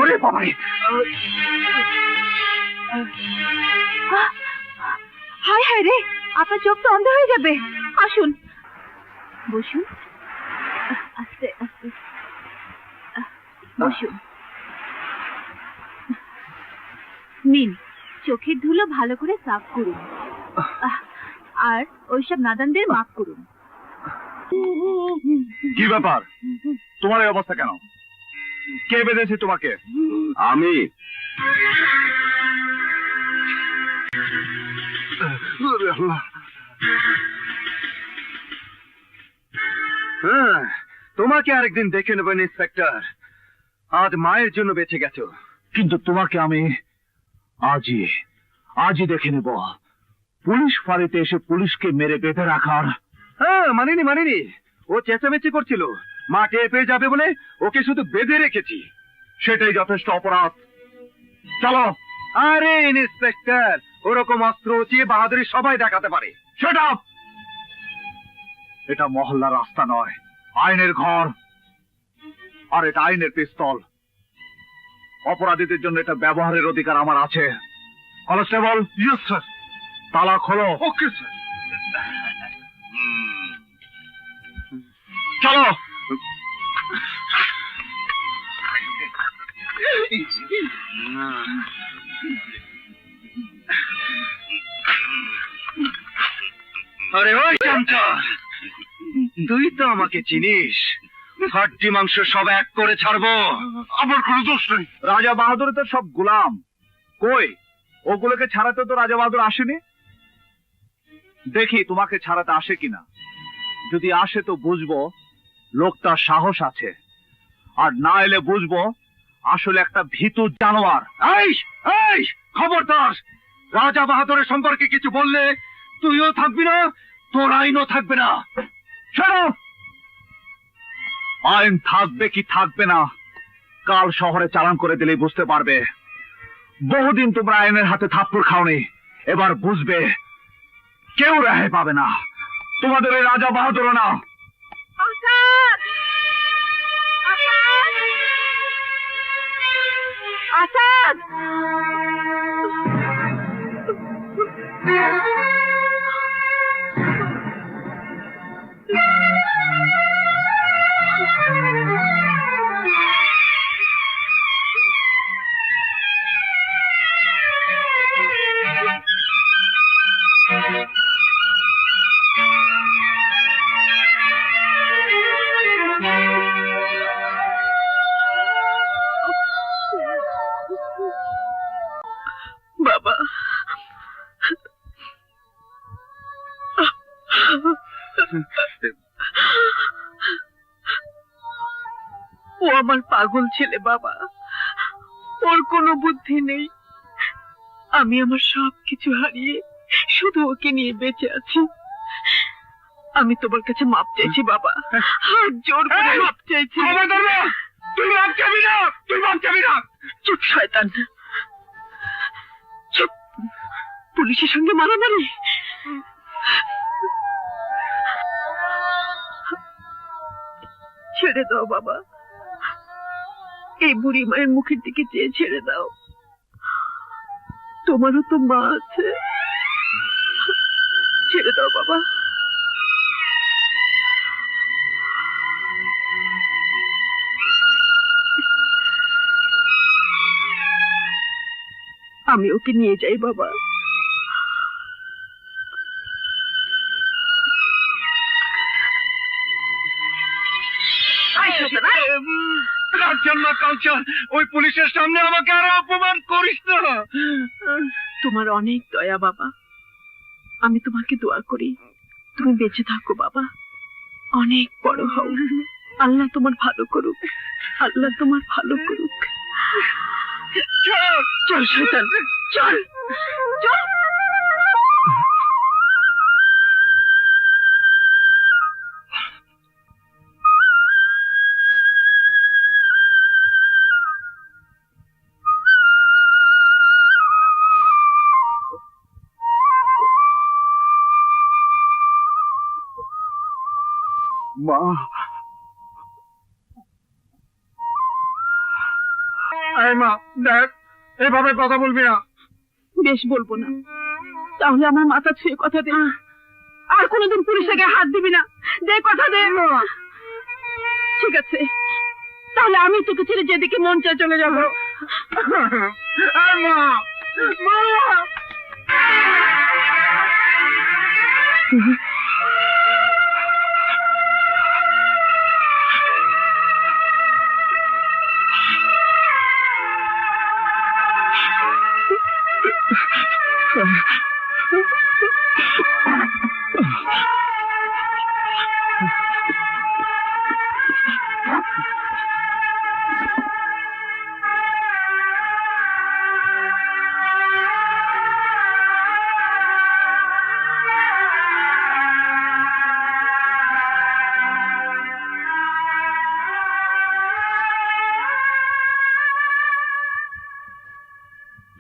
ওরে বাবারে, হায় হায় রে, আপনার চোখ তো অন্ধ হয়ে যাবে। আসুন বসুন, আস্তে আস্তে বসুন। নিন, চোখের ধুলো ভালো করে সাফ করুন, আর ওইসব নাদানদের মাফ করুন। কি ব্যাপার, তোমার এই অবস্থা কেন? কে বেঁধেছে তোমাকে? আমি। হ্যাঁ, তোমাকে আরেকদিন দেখে নেবেন ইন্সপেক্টর। আজ মায়ের জন্য বেঁচে গেছো, কিন্তু তোমাকে আমি আজই দেখে নেব। পুলিশ ফাঁড়িতে এসে পুলিশকে মেরে বেঁধে রাখার। হ্যাঁ, মানিনি। ও চেঁচামেচি করছিল, মা টের পেয়ে যাবে বলে ওকে শুধু বেঁধে রেখেছি। সেটাই যথেষ্ট অপরাধ। চলো। আরে ইন্সপেক্টর, ওরকম অস্ত্র উঁচিয়ে বাহাদুরি সবাই দেখাতে পারে। Shut up! এটা মহল্লার রাস্তা নয়, আইনের ঘর। আর এটা আইনের পিস্তল। অপরাধীদের জন্য এটা ব্যবহারের অধিকার আমার আছে। কনস্টেবল। Yes sir. তালা খোলো। Okay sir. চলো। আরে ওই চামচা, তুই তো আমাকে চিনিস। হাড্ডি মাংস সব এক করে ছাড়বো। আমার কোনো দোষ নেই। রাজা বাহাদুর তো সব গোলাম। কই, ওগুলোকে ছাড়াতে তো রাজা বাহাদুর আসেনি। দেখি তোমাকে ছাড়াতে আসে কিনা। যদি আসে তো বুঝবো লোকটার সাহস আছে, আর না এলে বুঝবো আসলে একটা ভীতু জানোয়ার। এই খবরদার, রাজা বাহাদুরের সম্পর্কে কিছু বললে তুইও থাকবি না, তোর আইনও থাকবে না। শোনো, আইন থাকবে কি থাকবে না কাল শহরে চালান করে দিলেই বুঝতে পারবে। বহুদিন তোমরা আইনের হাতে থাপ্পড় খাওনি, এবার বুঝবে কেউ রেহাই পাবে না, তোমাদের এই রাজা বাহাদুরও না। আসাদ! আসাদ! বাবা, ও আমার পাগল ছেলে বাবা, ওর কোনো বুদ্ধি নেই। আমি আমার সবকিছু হারিয়ে শুধু ওকে নিয়ে বেঁচে আছি। আমি তোমার কাছে মাপ চাইছি বাবা, হাত জোর করে মাপ চাইছি। তুই মাপ চাবি না, তুই মাপ চাবি না। চুপ শয়তান, চুপ। পুলিশের সঙ্গে মারামারি? ছেড়ে দাও বাবা, এই বুড়ি মায়ের মুখের দিকে চেয়ে ছেড়ে দাও। তোমারও তো মা আছে, ছেড়ে দাও বাবা। আমি ওকে নিয়ে যাই বাবা। কাঞ্চন, ওই পুলিশের সামনে আমাকে আরো অপমান করিস না। তোমার অনেক দয়া বাবা, আমি তোমাকে দোয়া করি তুমি বেঁচে থাকো বাবা, অনেক বড় হও। আল্লাহ তোমার ভালো করুক, আল্লাহ তোমার ভালো করুক। চল শয়তান, চল চল। মা, এই মা দেখ, এভাবে কথা বলবি না। বেশ, বলবো না। তাহলে আমার মাথা ছুঁয়ে কথা দে, আর কোনোদিন পুলিশের গায়ে হাত দিবি না। দে, কথা দে। ঠিক আছে, তাহলে আমি তোকে ছেড়ে যেদিকে মন চায় চলে যাবো। এই মা, মা।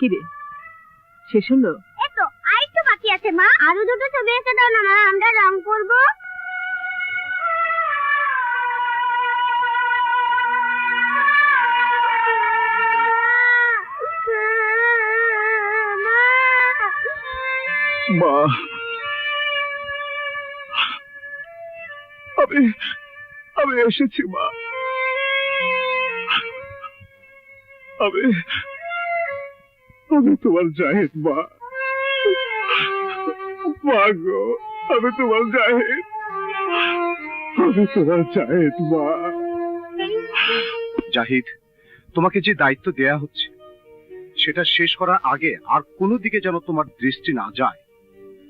কিরে, শেষ হলো? এতো আরেকটু বাকি আছে মা, আরো দুটো ছবি এঁকে দাও না মা, আমরা রং করবো। মা, আমি এসেছি মা। আমি তোমার জাহিদ মা। মা গো, আমি তোমার জাহিদ। মা। জাহিদ, তোমাকে যে দায়িত্ব দেয়া হচ্ছে সেটা শেষ করার আগে আর কোনো দিকে যেন তোমার দৃষ্টি না যায়।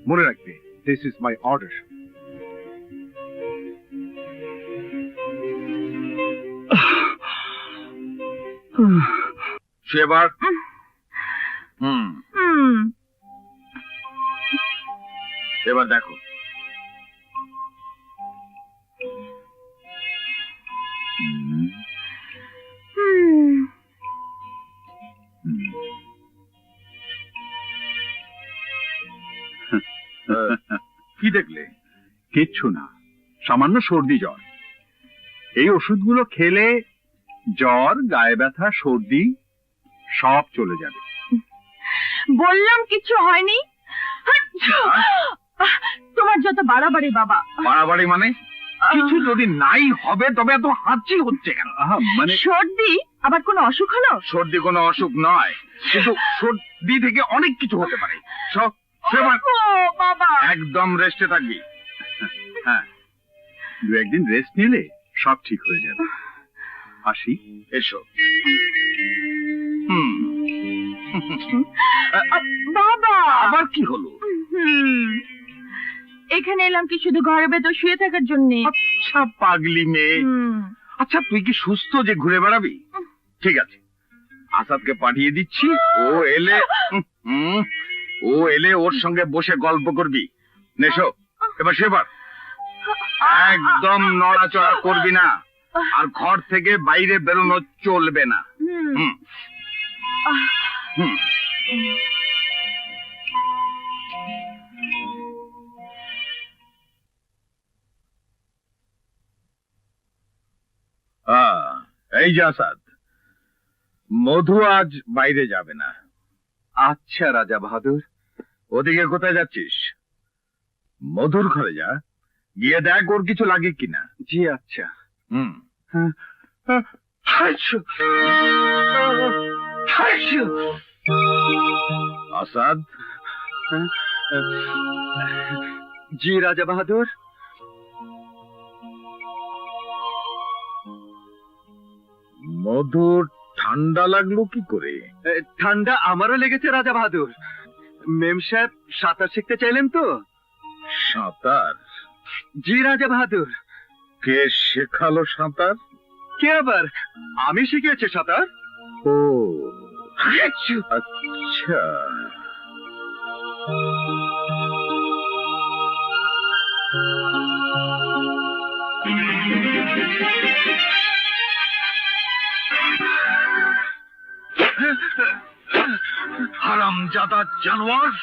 মনে রাখবে, দিস ইজ মাই অর্ডার। সেবার এবার দেখো। কি দেখলে? কিচ্ছু না, সামান্য সর্দি জ্বর। এই ওষুধগুলো খেলে জ্বর, গায়ে ব্যথা, সর্দি সব চলে যাবে। বললাম কিছু হয়নি। তোমার যত বাড়াবাড়ি বাবা। বাড়াবাড়ি মানে? কিছু যদি নাই হবে তবে এত হাঁচি হচ্ছে কেন? মানে সর্দি আবার কোনো অসুখ হলো? সর্দি কোনো অসুখ নয়, কিন্তু সর্দি থেকে অনেক কিছু হতে পারে। বাবা, একদম রেস্টে থাকবি। হ্যাঁ, দু একদিন রেস্ট নিলে সব ঠিক হয়ে যাবে। আসি। এসো। বাবা, আবার কি হলো? এখানে এলাম কি শুধু ঘরের ভেতর শুয়ে থাকার জন্য? আচ্ছা পাগলি মেয়ে। আচ্ছা তুই কি সুস্থ যে ঘুরে বেড়াবি? ঠিক আছে, আসাদকে পাঠিয়ে দিচ্ছি। ও এলে ওর সঙ্গে বসে গল্প করবি। নেশো, এবার সেবার একদম নড়াচড়া করবি না, আর ঘর থেকে বাইরে বেরোনো চলবে না। এই যে আসাদ, মধু আজ বাইরে যাবে না। আচ্ছা রাজা বাহাদুর। ওদিকে কোথায় যাচ্ছিস? মধুর ঘরে যা, গিয়ে দেখ ওর কিছু লাগে কিনা। জি আচ্ছা। আসাদ। জি রাজা বাহাদুর। মধুর ঠান্ডা লাগলো কি করে? ঠান্ডা আমারও লেগেছে রাজা বাহাদুর। মেম সাহেব সাঁতার শিখতে চাইলেন তো। সাঁতার? জি রাজা বাহাদুর। কে শেখালো সাঁতার? কে আবার? আমি শিখিয়েছি সাঁতার। ও আচ্ছা। হারামজাদা জানোয়ার,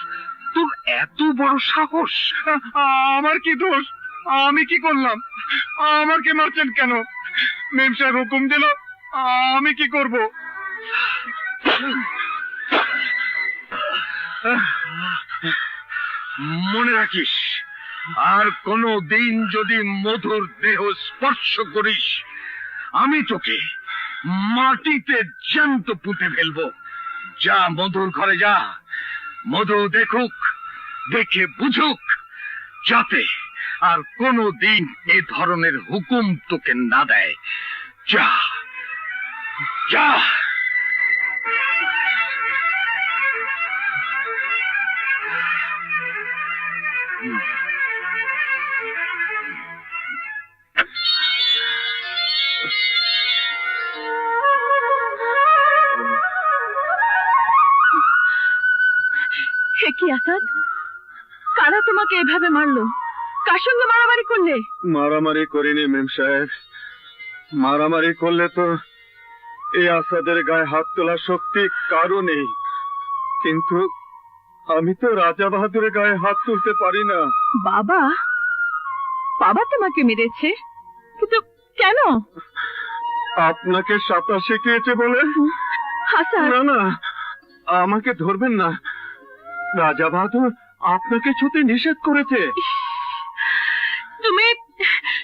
তোর এত বড় সাহস! আমার কি দোষ? আমি কি করলাম? আমাকে মারছেন কেন? মেম সাহেব হুকুম দিল, আমি কি করব? মনে রাখিস, আর কোনো দিন যদি মধুর দেহ স্পর্শ করিস, আমি তোকে মাটিতে জ্যান্ত পুঁতে ফেলবো। যা, মধুর ঘরে যা, মধু দেখুক, দেখে বুঝুক, যাতে আর কোনো দিন এ ধরনের হুকুম তোকে না দেয়। যা যা। হে কি আসাদ, কারা তোমাকে এভাবে মারলো? কার সঙ্গে মারামারি করলে? মারামারি করিনি মেম সাহেব। মারামারি করলে তো এই আসাদের গায়ে হাত তোলার শক্তি কারো নেই, কিন্তু আমি তো রাজা বাহাদুরের গায়ে হাত তুলতে পারি না। বাবা, বাবা তোমাকে মেরেছে? কিন্তু কেন? আপনাকে সাঁতার শিখিয়েছে বলে? হাসান, না না, আমাকে ধরবেন না। রাজা বাহাদুর আপনাকে ছুতে নিষেধ করেছে। তুমি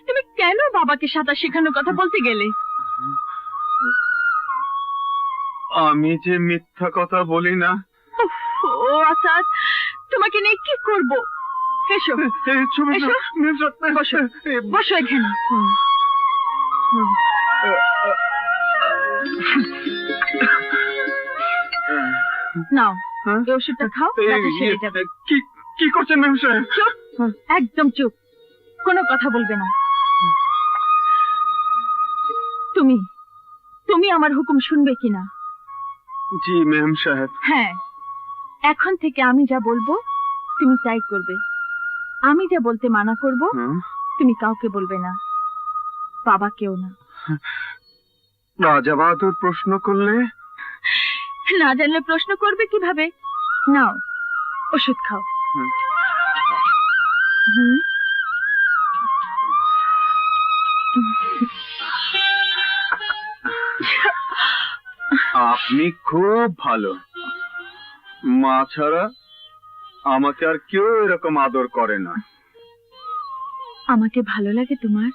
তুমি কেন বাবাকে সাঁতার শেখানোর কথা বলতে গেলে? আমি যে মিথ্যা কথা বলি না। উফ, ও আসাদ, তোমাকে নিয়ে কি করব? এসো এসো, বসো বসো এখানে। নাও, এই ওষুধটা খাও, ব্যথা সেরে যাবে। কি করছেন মেম সাহেব? চুপ, একদম চুপ, কোনো কথা বলবে না। তুমি তুমি আমার হুকুম শুনবে কিনা? জি মেম সাহেব। হ্যাঁ, এখন থেকে আমি যা বলবো তুমি তাই করবে। আমি যা বলতে মানা করব তুমি কাউকে বলবে না, বাবাকেও না। রাজা বাহাদুর প্রশ্ন করলে? না জানলে প্রশ্ন করবে কিভাবে? নাও, ওষুধ খাও। আপনি খুব ভালো। মা ছাড়া আমাকে আর কেউ এরকম আদর করে না। আমাকে ভালো লাগে তোমার?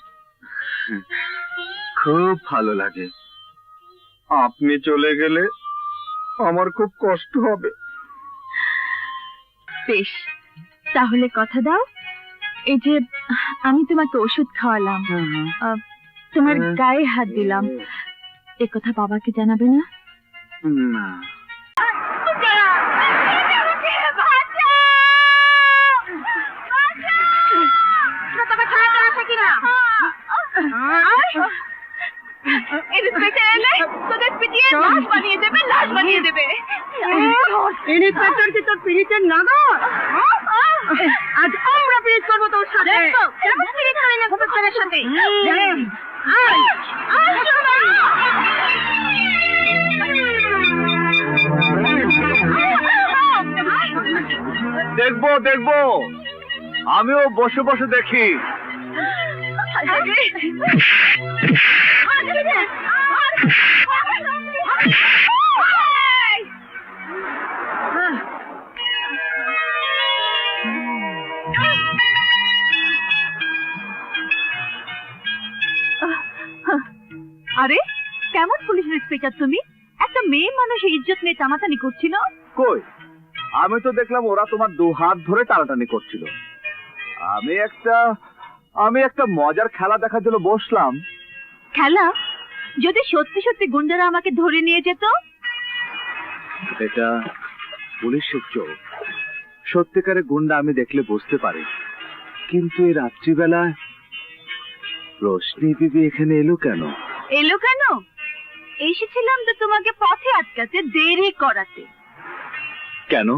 খুব ভালো লাগে। আপনি চলে গেলে আমার খুব কষ্ট হবে। বেশ, তাহলে কথা দাও, এই যে আমি তোমাকে ওষুধ খাওয়ালাম, তোমার গায়ে হাত দিলাম, এ কথা বাবাকে জানাবে না? না। তোদের পিটিয়ে লাশ বানিয়ে দেবে, লাশ বানিয়ে দেবে। ইন্সপেক্টর কি তোর পিড়িতের নাগর? আজ আমরা পিড়িত করবো তোর সাথে। কেমন পিড়িত করি না ইন্সপেক্টরের সাথে? দেখবো দেখবো, আমিও বসে বসে দেখি। আরে, কেমন পুলিশ ইন্সপেক্টর তুমি? একটা মেয়ে মানুষ ইজ্জত নিয়ে টানাটানি করছিল। কই, আমি তো দেখলাম ওরা তোমার দু হাত ধরে টানাটানি করছিল। আমি একটা মজার খেলা দেখার জন্য বসলাম। খেলা? যদি সত্যি সত্যি গুন্ডারা আমাকে ধরে নিয়ে যেত? এটা পুলিশের চোখ, সত্যিকারের গুন্ডা আমি দেখলে বুঝতে পারি, কিন্তু এই রাত্রিবেলায় রোশনি বিবি এখানে এলো কেন? এলো কেন? এসেছিলাম তো তোমাকে পথে আটকাতে, দেরি করাতে। কেন?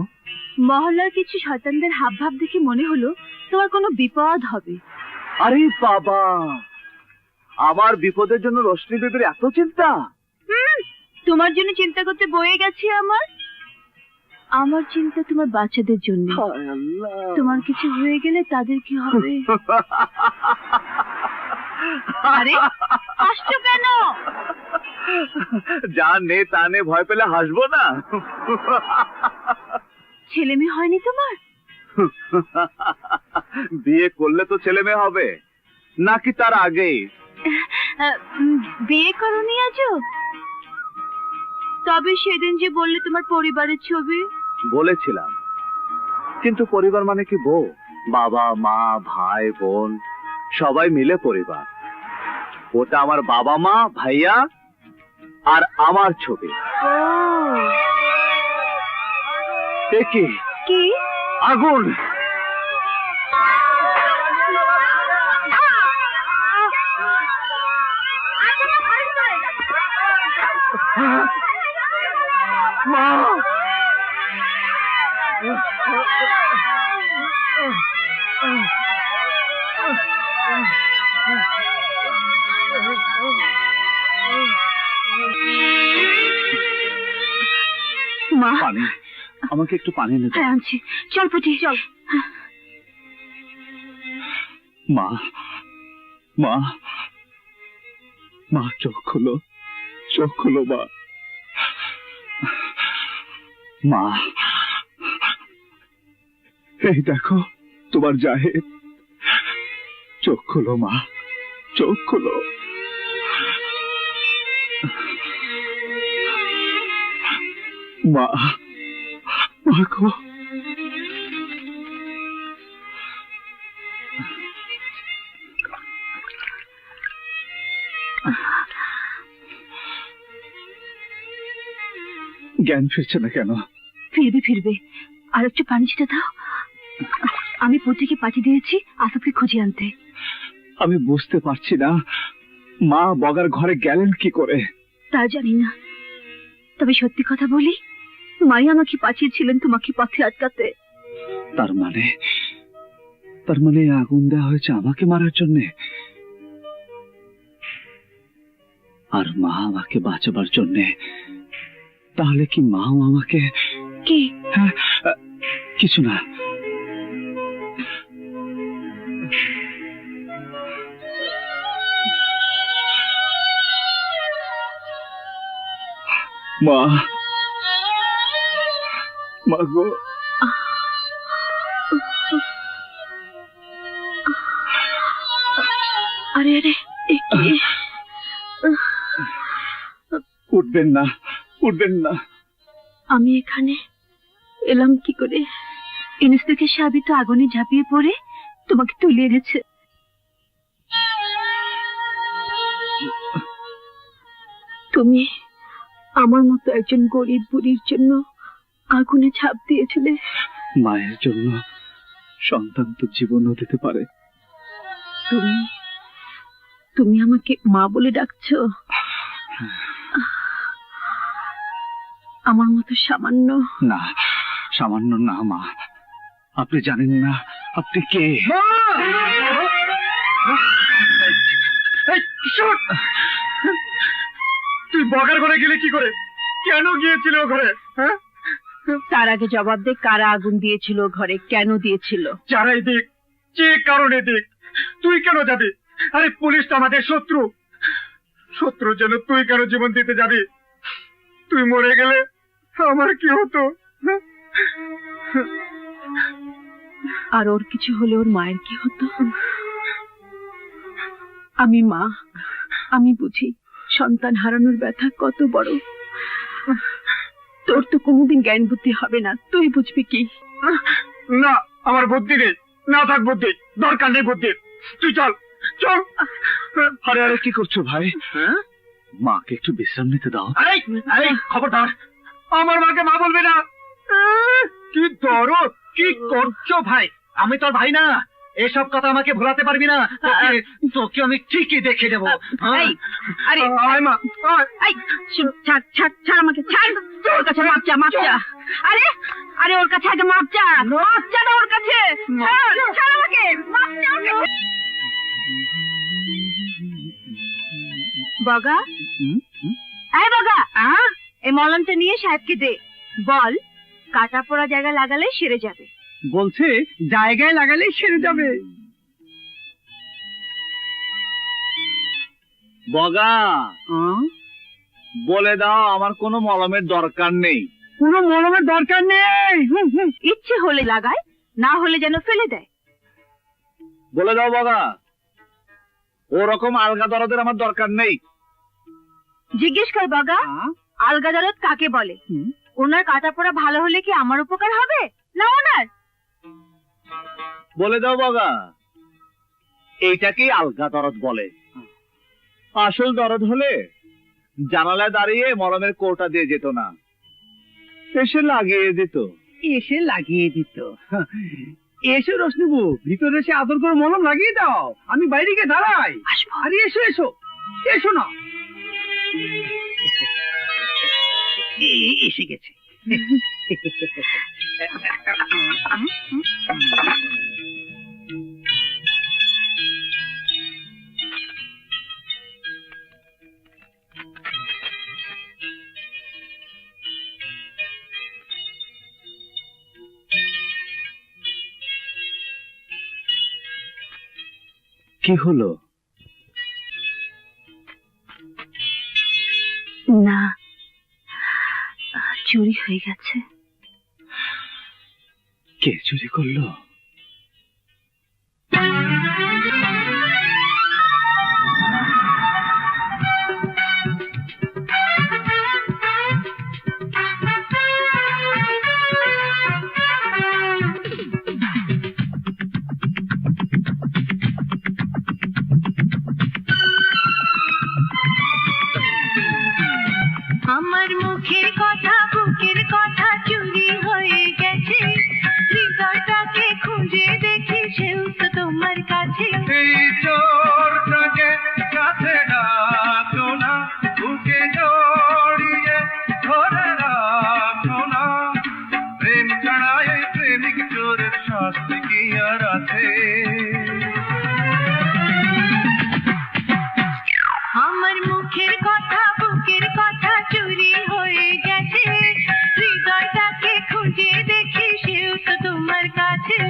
মহল্লার কিছু শয়তানদের হাবভাব দেখে মনে হলো তোমার কোনো বিপদ হবে। আরে বাবা, আমার বিপদের জন্য রোশনি বিবির এত চিন্তা? তোমার জন্য চিন্তা করতে বয়ে গেছি আমার। আমার চিন্তা তোমার বাচ্চাদের জন্য। হায় আল্লাহ। তোমার কিছু হয়ে গেলে তাদের কি হবে? আরে, হাসছো কেন? যা নে তা নে ভয় পেলে হাসবো না। ছেলে মেয়ে হয়নি তোমার? বিয়ে করলে তো ছেলে মেয়ে হবে, নাকি তার আগেই? বিয়ে করনি আজও? তবে সেদিন যে বললে তোমার পরিবারের ছবি। বলেছিলাম, কিন্তু পরিবার মানে কি বউ, বাবা মা ভাই বোন সবাই মিলে পরিবার। ওটা আমার বাবা মা ভাইয়া আর আমার ছবি। এ কি? কি? আগুন! মা! মা, পানি, আমাকে একটু পানি এনে দাও। হ্যাঁ আনছি, চল পুটি চল। মা, মা, মা চোখ খোলো, চোখ খোলো মা। মা, এই দেখো তোমার জাহেদ। চোখ খোলো মা, চোখ খোলো। মা, মা গো। জ্ঞান ফিরছে না কেন? ফিরবে ফিরবে, আর একটু পানি ছিটা দাও। আমি পুটিকে পাঠিয়ে দিয়েছি আসফকে খুঁজে আনতে। আমি বুঝতে পারছি না মা বগার ঘরে গেলেন কি করে। তা জানি না, তবে সত্যি কথা বলি, মাই আমাকে পাঠিয়েছিলেন তোমাকে পথে আটকাতে। তার মানে আগুন দেওয়া হয়েছে আমাকে মারার জন্য, আর মা আমাকে বাঁচাবার জন্য। তাহলে কি মাও আমাকে? কি? হ্যাঁ, কিছু না। মা, মা গো। আরে আরে, এ কি? উঠবেন না, উঠবেন না। আমি এখানে এলাম কি করে? ইন্সপেক্টর সাহেব তো আগুনে ঝাঁপিয়ে পড়ে তোমাকে তুলে এনেছে। তুমি আমার মতো একজন গরিব বুড়ির জন্য আগুনে ঝাঁপ দিয়েছিলে। মায়ের জন্য সন্তান তো জীবনও দিতে পারে। তুমি তুমি আমাকে মা বলে ডাকছো? আমার মতো সামান্য? না, সামান্য না মা। আপনি জানেন না আপনি কে। তুই বগার ঘরে গেলে কি করে? কেন গিয়েছিল ঘরে? হ্যাঁ, তার আগে জবাব দে, কারা আগুন দিয়েছিল ঘরে, কেন দিয়েছিল? যারাই দেখ, যে কারণে দেখ, তুই কেন যাবি? আরে পুলিশ তো আমাদের শত্রু। শত্রুর জন্য তুই কেন জীবন দিতে যাবি? তুই মরে গেলে আমার কি হতো? আর ওর কিছু হলে ওর মায়ের কি হতো? আমি মা, আমি বুঝি সন্তান হারানোর ব্যথা কত বড়। তোর তো কোনোদিন জ্ঞান বুদ্ধি হবে না, তুই বুঝবি কি? না, আমার বুদ্ধি নেই, না থাক বুদ্ধি, দরকার নেই বুদ্ধি। তুই চল চল। আরে আরে কি করছো ভাই? মাকে একটু বিশ্রাম নিতে দাও। আরে আরে খবরদার, আমার মাকে মা বলবি না। কি দরদ, কি করছো ভাই? আমি তোর ভাই না, এসব কথা আমাকে ভোলাতে পারবি না। তোকে আমি ঠিকই দেখে দেবো। এই, আরে আয় মা, আয়। এই, ছাড় ছাড় ছাড় আমাকে, ছাড়। ওর কাছে মাপ চা, মাপ চা। আরে আরে ওর কাছে আগে মাপ চা, মাপ চা না ওর কাছে। ছাড় ছাড় আমাকে, মাপ চা ওর কাছে। বগা, এই বগা, এই মলমটা নিয়ে সাহেবকে দে। বল, কাটা পড়া জায়গা লাগালে সেরে যাবে। বলছে জায়গায় লাগালে সেরে যাবে। বগা, বলে দাও আমার কোনো মলমের দরকার নেই। কোনো মলমের দরকার নেই। ইচ্ছে হলে লাগায়, না হলে যেন ফেলে দেয়। বলে দাও বাবা, ওরকম আলগা দরদের আমার দরকার নেই। জিজ্ঞেস কর বাগা, আলগা দরদ কাকে বলে? ওনার কাটা পড়া ভালো হলে কি আমার উপকার হবে না ওনার? বলে দাও বাবা, এইটাকেই আলগা দরদ বলে। আসল দরদ হলে জানালায় দাঁড়িয়ে মলমের কোটা দিয়ে যেত না, এসে লাগিয়ে দিত। এসো রশ্মিবু, ভিতরে এসে আদর করে মলম লাগিয়ে দাও, আমি বাইরে গিয়ে দাঁড়াই। আরে এসো এসো এসো না। এসে গেছে। কি হলো? না, চুরি হয়ে গেছে। কে চুরি করলো? আমার মুখের কথা বুকের কথা চুরি হয়ে গেছে, হৃদয়টাকে খুঁজে দেখি সেও তো তোমার কাছে। এই চোরটাকে কাছে ডাকো না, বুকে জড়িয়ে ধরে রাখো না। প্রেম ছাড়া এই প্রেমিক চোরের শাস্তি কি আর আছে? আমার মুখের কথা বুকের কথা চুরি হয়ে গেছে, হৃদয়টাকে খুঁজে দেখি সেও তো তোমার কাছে।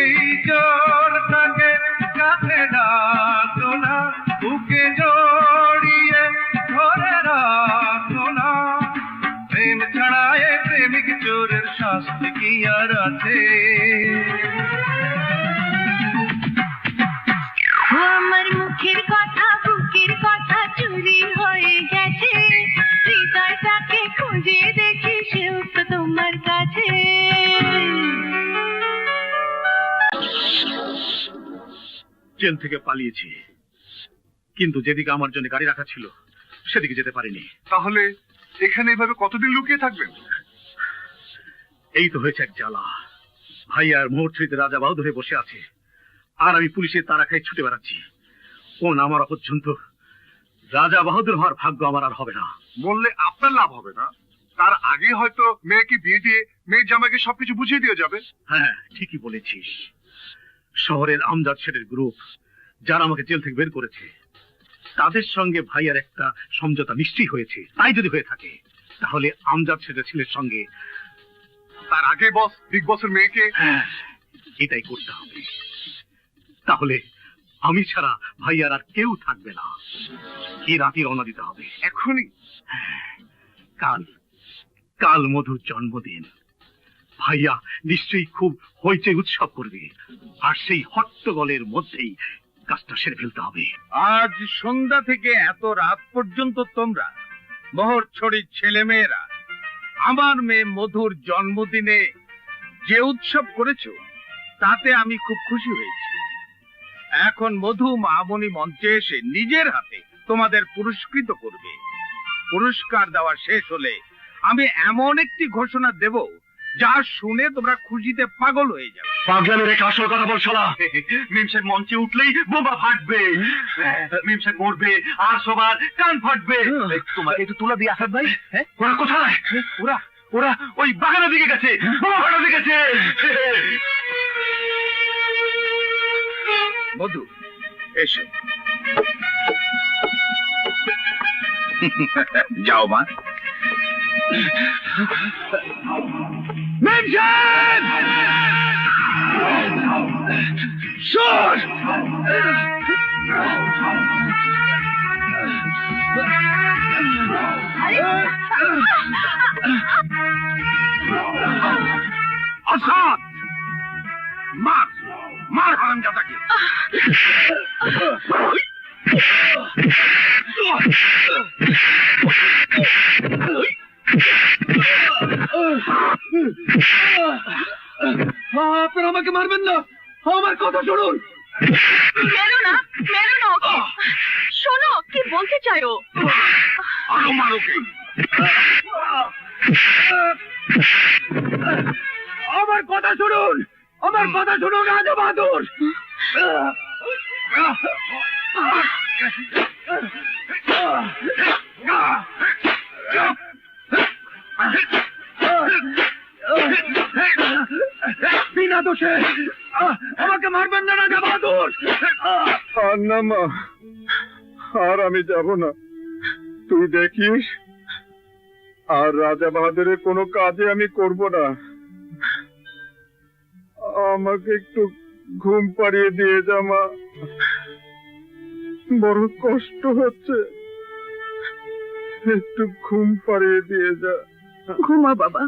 এই জোরটাকে কাছে রাখো না, বুকে জড়িয়ে ধরে রাখো না। প্রেম ছাড়া এ প্রেমিক চোরের শাস্তি কি আর আছে? আমার মুখের কথা বুকের কথা চুরি হয়ে গেছে, হৃদয়টাকে খুঁজে দেখি সেও তো তোমার কাছে। জেল থেকে পালিয়েছি, কিন্তু যেদিকে আমার জন্য গাড়ি রাখা ছিল সেদিকে যেতে পারিনি। তাহলে এখানে এভাবে কতদিন লুকিয়ে থাকবেন? এই তো হয়েছে এক জ্বালা। ভাই আর মোহরছড়িতে রাজা বাহাদুর বসে আছে, আর আমি পুলিশের তারা খাই ছুটে বেড়াচ্ছি। ও নামার পর্যন্ত রাজা বাহাদুর হওয়ার ভাগ্য আমার আর হবে না। বললে আপনার লাভ হবে না, তার আগে হয়তো মেয়েকে বিয়ে দিয়ে মেয়ের জামাইকে সবকিছু বুঝিয়ে দিয়ে যাবে। হ্যাঁ, ঠিকই বলেছিস। শহরের আমজাদ শেঠের গ্রুপ যারা আমাকে জেল থেকে বের করেছে, তাদের সঙ্গে ভাইয়ার একটা সমঝোতা নিশ্চয়ই হয়েছে। তাই যদি হয়ে থাকে তাহলে আমজাদ শেঠের ছেলের সঙ্গে তার আগে বস বিগ বসের মেয়েকে। হ্যাঁ, এটাই করতে হবে। তাহলে আমি ছাড়া ভাইয়ার আর কেউ থাকবে না। এই রাতে রওনা দিতে হবে এখনই? কাল কাল মধুর জন্মদিন। ভাইয়া নিশ্চয়ই খুব হইচই উৎসব করবে, আর সেই হট্টগোলের মধ্যেই কাজটা সেরে ফেলতে হবে। আজ সন্ধ্যা থেকে এত রাত পর্যন্ত তোমরা মোহরছড়ির ছেলে মেয়েরা আমার মেয়ে মধুর জন্মদিনে যে উৎসব করেছো তাতে আমি খুব খুশি হয়েছি। এখন মধু মামনি মঞ্চে এসে নিজের হাতে তোমাদের পুরস্কৃত করবে। পুরস্কার দেওয়া শেষ হলে আমি এমন একটি ঘোষণা দেব যা শুনে তোমরা খুশিতে পাগল হয়ে যাবে। পাগলামি রেখে আসল কথা বল শালা। মিমসের মঞ্চে উঠলেই বোমা ফাটবে, মিমসের মরবে আর সবার কান ফাটবে। তোমাকে একটু তুলা দিয়ে আসাদ ভাই। ওরা কোথায়? ওরা ওরা ওই বাগানের দিকে গেছে, বোমা ফাটার দিকে গেছে। মধু এসো। যাও মা। মিমসেন! শোন! আসাদ, মার মার হারামজাদাকে। আপনারা আমাকে মারবেন না, আমার কথা শুনুন। মেরো না, মেরো না ওকে। শোনো কি বলতে চাই ও। আরো মারোকে। আমার কথা শুনুন, আমার কথা শুনুন রাজা বাহাদুর। বিনা দোষে আমাকে মারবেন না রাজা বাহাদুর। আর না মা, আর আমি যাব না। তুই দেখিস, আর রাজা বাহাদুরের কোনো কাজে আমি করব না। আমাকে একটু ঘুম পাড়িয়ে দিয়ে যা মা, বড় কষ্ট হচ্ছে। একটু ঘুম পাড়িয়ে দিয়ে যা। ঘুমা বাবা,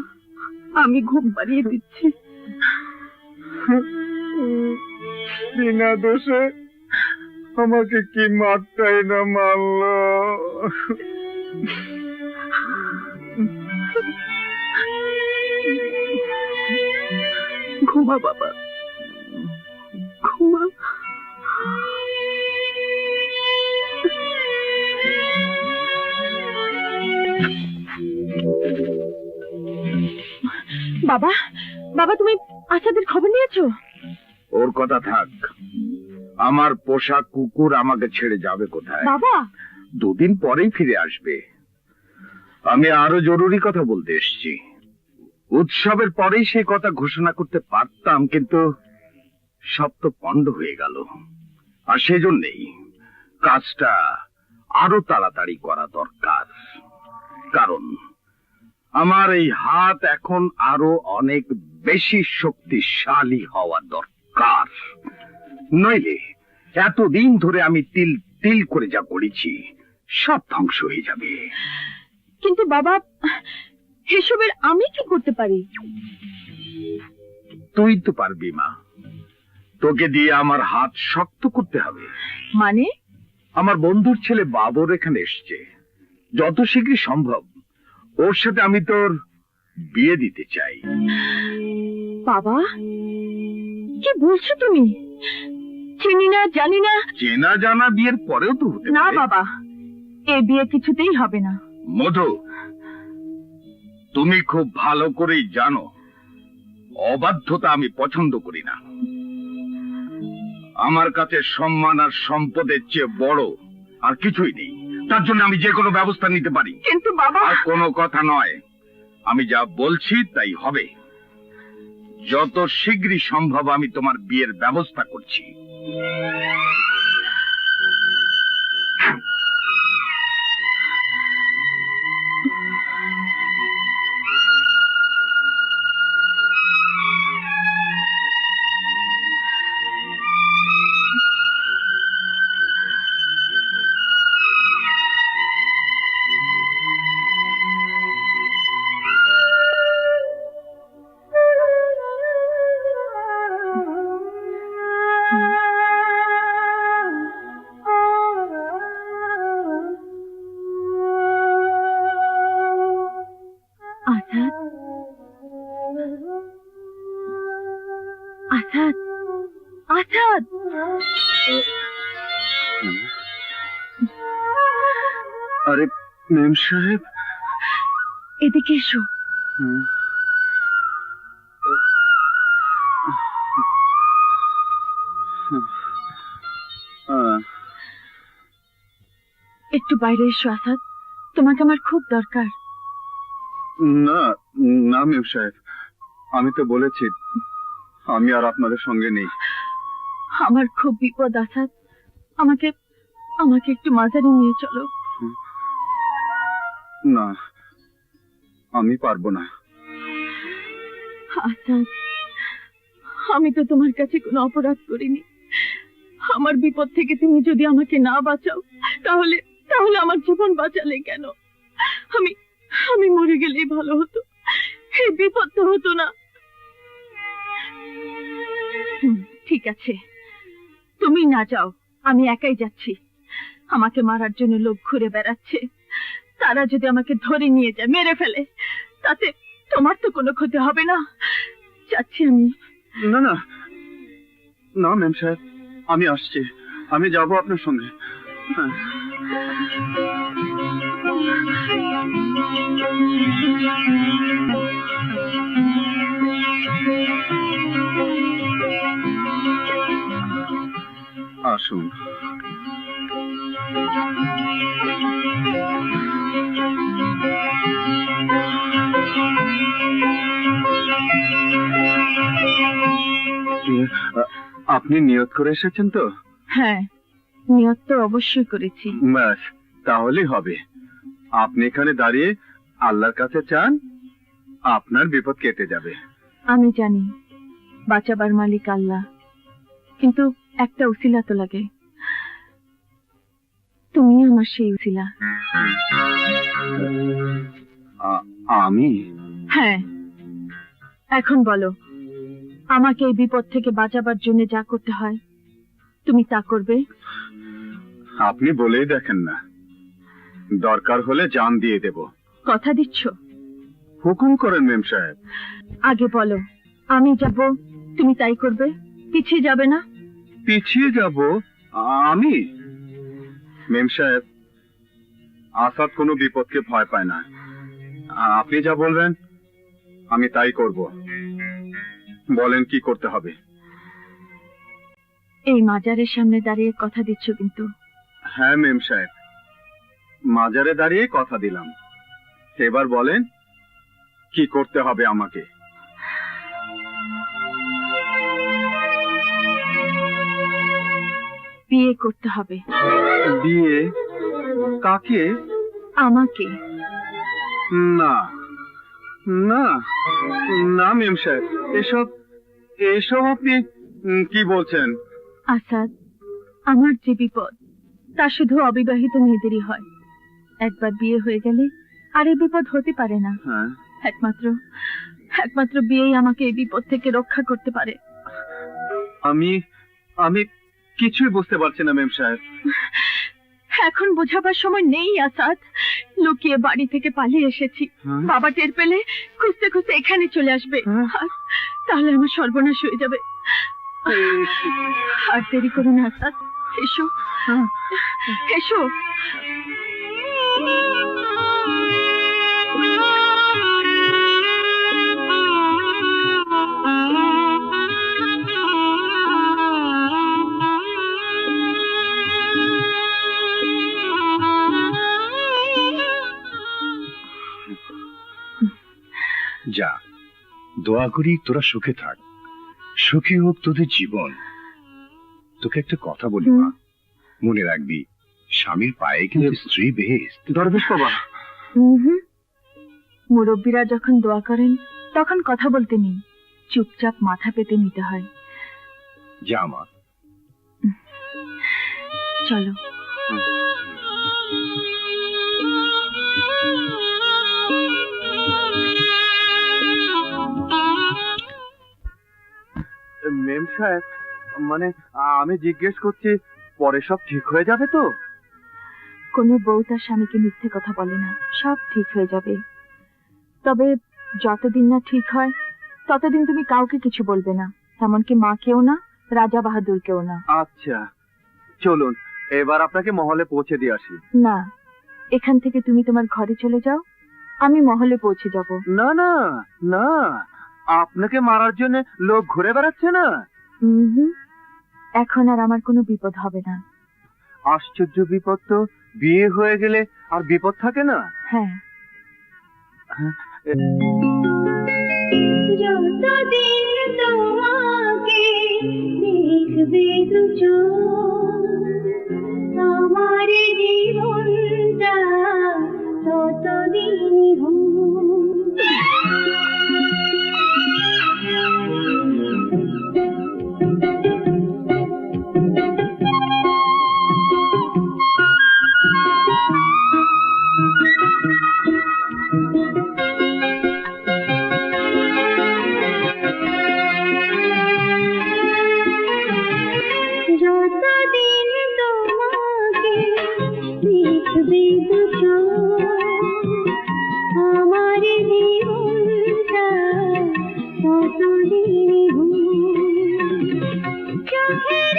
আমি ঘুম পাড়িয়ে দিচ্ছি। বিনা দোষে আমাকে কি মারটাই না মারলো। ঘুমা বাবা, ঘুমা। বাবা, বাবা তুমি আসাদের খবর নিয়েছো? ওর কথা থাক, আমার পোষা কুকুর আমাকে ছেড়ে যাবে কোথায়? বাবা, দুদিন পরেই ফিরে আসবে। আমি আরো জরুরি কথা বলতে এসেছি। উৎসবের পরেই সে কথা ঘোষণা করতে পারতাম, কিন্তু সব তো পণ্ড হয়ে গেল। আর সেজন্যই কাজটা আরো তাড়াতাড়ি করা দরকার। কারণ আমার এই হাত এখন আরো অনেক বেশি শক্তিশালী হওয়া দরকার। কার, নইলে এতদিন ধরে আমি তিল তিল করে যা করেছি সব ধ্বংস হয়ে যাবে। কিন্তু বাবা, এসবের আমি কি করতে পারি? তুই তো পারবি মা, তোকে দিয়ে আমার হাত শক্ত করতে হবে। মানে? আমার বন্ধুর ছেলে বাবর এখানে এসছে, যত শীঘ্রই সম্ভব ওর সাথে আমি তোর বিয়ে দিতে চাই। বাবা, কি বলছো তুমি? চিনি না, জানি না। চেনা জানা বিয়ের পরেও তো হতে না পারে। বাবা, এ বিয়ে কিছুতেই হবে না। মধু, তুমি খুব ভালো করেই জানো অবাধ্যতা আমি পছন্দ করি না। আমার কাছে সম্মান আর সম্পদের চেয়ে বড় আর কিছুই নেই, তার জন্য আমি যে কোনো ব্যবস্থা নিতে পারি। কিন্তু বাবা, আর কোনো কথা নয়, আমি যা বলছি তাই হবে। যত শীঘ্রই সম্ভব আমি তোমার বিয়ের ব্যবস্থা করছি। আসাদ, আসাদ, আসাদ। আরে মেম সাহেব, এদিকে এসো। একটু বাইরে এসো আসাদ, তোমাকে আমার খুব দরকার। না না মেম সাহেব, আমি তো বলেছি আমি আর আপনাদের সঙ্গে নেই। আমার খুব বিপদ আসাদ, আমাকে আমাকে একটু মাজারে নিয়ে চলো। না, আমি পারবো না। আসাদ, আমি তো তোমার কাছে কোনো অপরাধ করিনি। আমার বিপদ থেকে তুমি যদি আমাকে না বাঁচাও, তাহলে তাহলে আমার জীবন বাঁচালে কেন? আমি আমি মরে গেলেই ভালো হতো, এই বিপদ তো হতো না। ঠিক আছে, তুমি না যাও, আমি একাই যাচ্ছি। আমাকে মারার জন্য লোক ঘুরে বেড়াচ্ছে, তারা যদি আমাকে ধরে নিয়ে যায়, মেরে ফেলে, তাতে তোমার তো কোনো ক্ষতি হবে না। যাচ্ছি আমি। না না না মেম সাহেব, আমি আসছি, আমি যাব আপনার সঙ্গে। হ্যাঁ। আসুন। আপনি নিয়ত করে এসেছেন তো? হ্যাঁ, নিয়ত তো অবশ্যই করেছি। ব্যাস, তাহলেই হবে। আপনি এখানে দাঁড়িয়ে আল্লাহর কাছে চান, আপনার বিপদ কেটে যাবে। আমি জানি বাঁচাবার মালিক আল্লাহ, কিন্তু একটা উসিলা তো লাগে। তুমি আমার সেই উসিলা। আমি? হ্যাঁ, এখন বলো, আমাকে এই বিপদ থেকে বাঁচাবার জন্য যা করতে হয় তুমি তা করবে? আপনি বলেই দেখেন না, দরকার হলে জান দিয়ে দেব। কথা দিচ্ছ? হুকুম করেন মেম সাহেব। আগে বলো, আমি যাব, তুমি তাই করবে? পিছিয়ে যাবে না? পিছিয়ে যাব আমি? মেম সাহেব, আসাদ কোনো বিপদকে ভয় পায় না। আপনি যা বলবেন আমি তাই করব। বলেন কি করতে হবে? এই মাজারের সামনে দাঁড়িয়ে কথা দিচ্ছ কিন্তু? হ্যাঁ মেম সাহেব, মাজারে দাঁড়িয়ে কথা দিলাম। এবার বলেন কি করতে হবে আমাকে? বিয়ে করতে হবে। বিয়ে? কাকে? আমাকে। না না না মেম সাহেব, এসব এসব আপনি কি বলছেন? আসাদ, আমার যে বিপদ তা শুধু অবিবাহিত মেয়েদেরই হয়। একবার বিয়ে হয়ে গেলে আর এই বিপদ হতে পারে না। একমাত্র বিয়েই আমাকে এই বিপদ থেকে রক্ষা করতে পারে। আমি কিছুই বুঝতে পারছি না মেম সাহেব। এখন বোঝাবার সময় নেই আসাদ। লুকিয়ে বাড়ি থেকে পালিয়ে এসেছি। বাবা টের পেলে খুঁজতে খুঁজতে এখানে চলে আসবে। তাহলে আমার সর্বনাশ হয়ে যাবে। আর দেরি করো না আসাদ, এসো এসো। যা, দোয়া করি তোরা সুখে থাক, সুখী হোক তোদের জীবন। তোকে একটা কথা বলি মা, মনে রাখবি স্বামীর পায়ে কিন্তু স্ত্রী বেহেশত। দরবেশ বাবা, মুরব্বীরা যখন দোয়া করেন তখন কথা বলতে নেই, চুপচাপ মাথা পেতে নিতে হয়। যা মা, চলো। মেম সাহেব, মানে আমি জিজ্ঞেস করছি, পরে সব ঠিক হয়ে যাবে তো? কোনো বউ তার স্বামীকে মিথ্যে কথা বলে না, সব ঠিক হয়ে যাবে। তবে যতদিন না ঠিক হয় ততদিন তুমি কাউকে কিছু বলবে না, এমনকি মাকেও না, রাজা বাহাদুরকেও না। আচ্ছা চলুন, এবার আপনাকে মহলে পৌঁছে দিয়ে আসি। না, এখান থেকে তুমি তোমার ঘরে চলে যাও, আমি মহলে পৌঁছে যাব। না না না, আপনাকে মারার জন্য লোক ঘুরে বেড়াচ্ছে না। এখন আর আমার কোনো বিপদ হবে না। আশ্চর্য বিপদ তো, বিয়ে হয়ে গেলে আর বিপদ থাকে না। হ্যাঁ, যতদিন তোমাকে দেখবে দু চোখ, আমার জীবনটা ততদিনই হোক। যতদিন তোমাকে দেখবে দু চোখ, আমার জীবনটা ততদিনই হোক। চোখের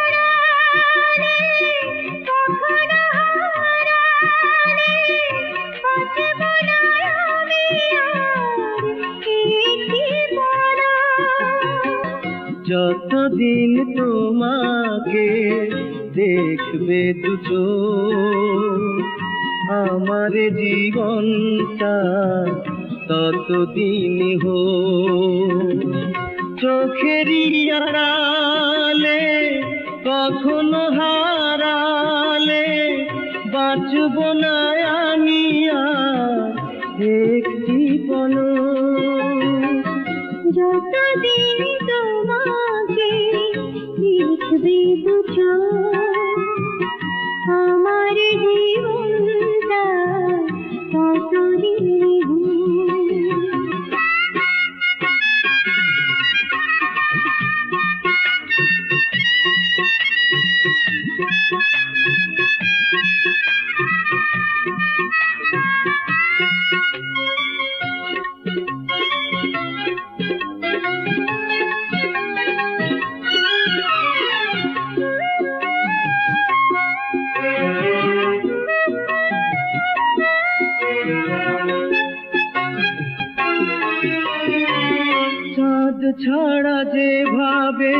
আড়ালে কখনো হারালে বাঁচব না আমি আর একটি পলক। যতদিন তোমাকে দেখবে দু চোখ, আমার জীবনটা ততদিনই হোক। চোখেরই আড়ালে কখনো হারালে বাঁচব না আমি আর একটি পলক। যতদিন তোমাকে দেখবে দু চোখ, আমার জীবনটা ততদিনই হোক। চাঁদ ছাড়া যেভাবে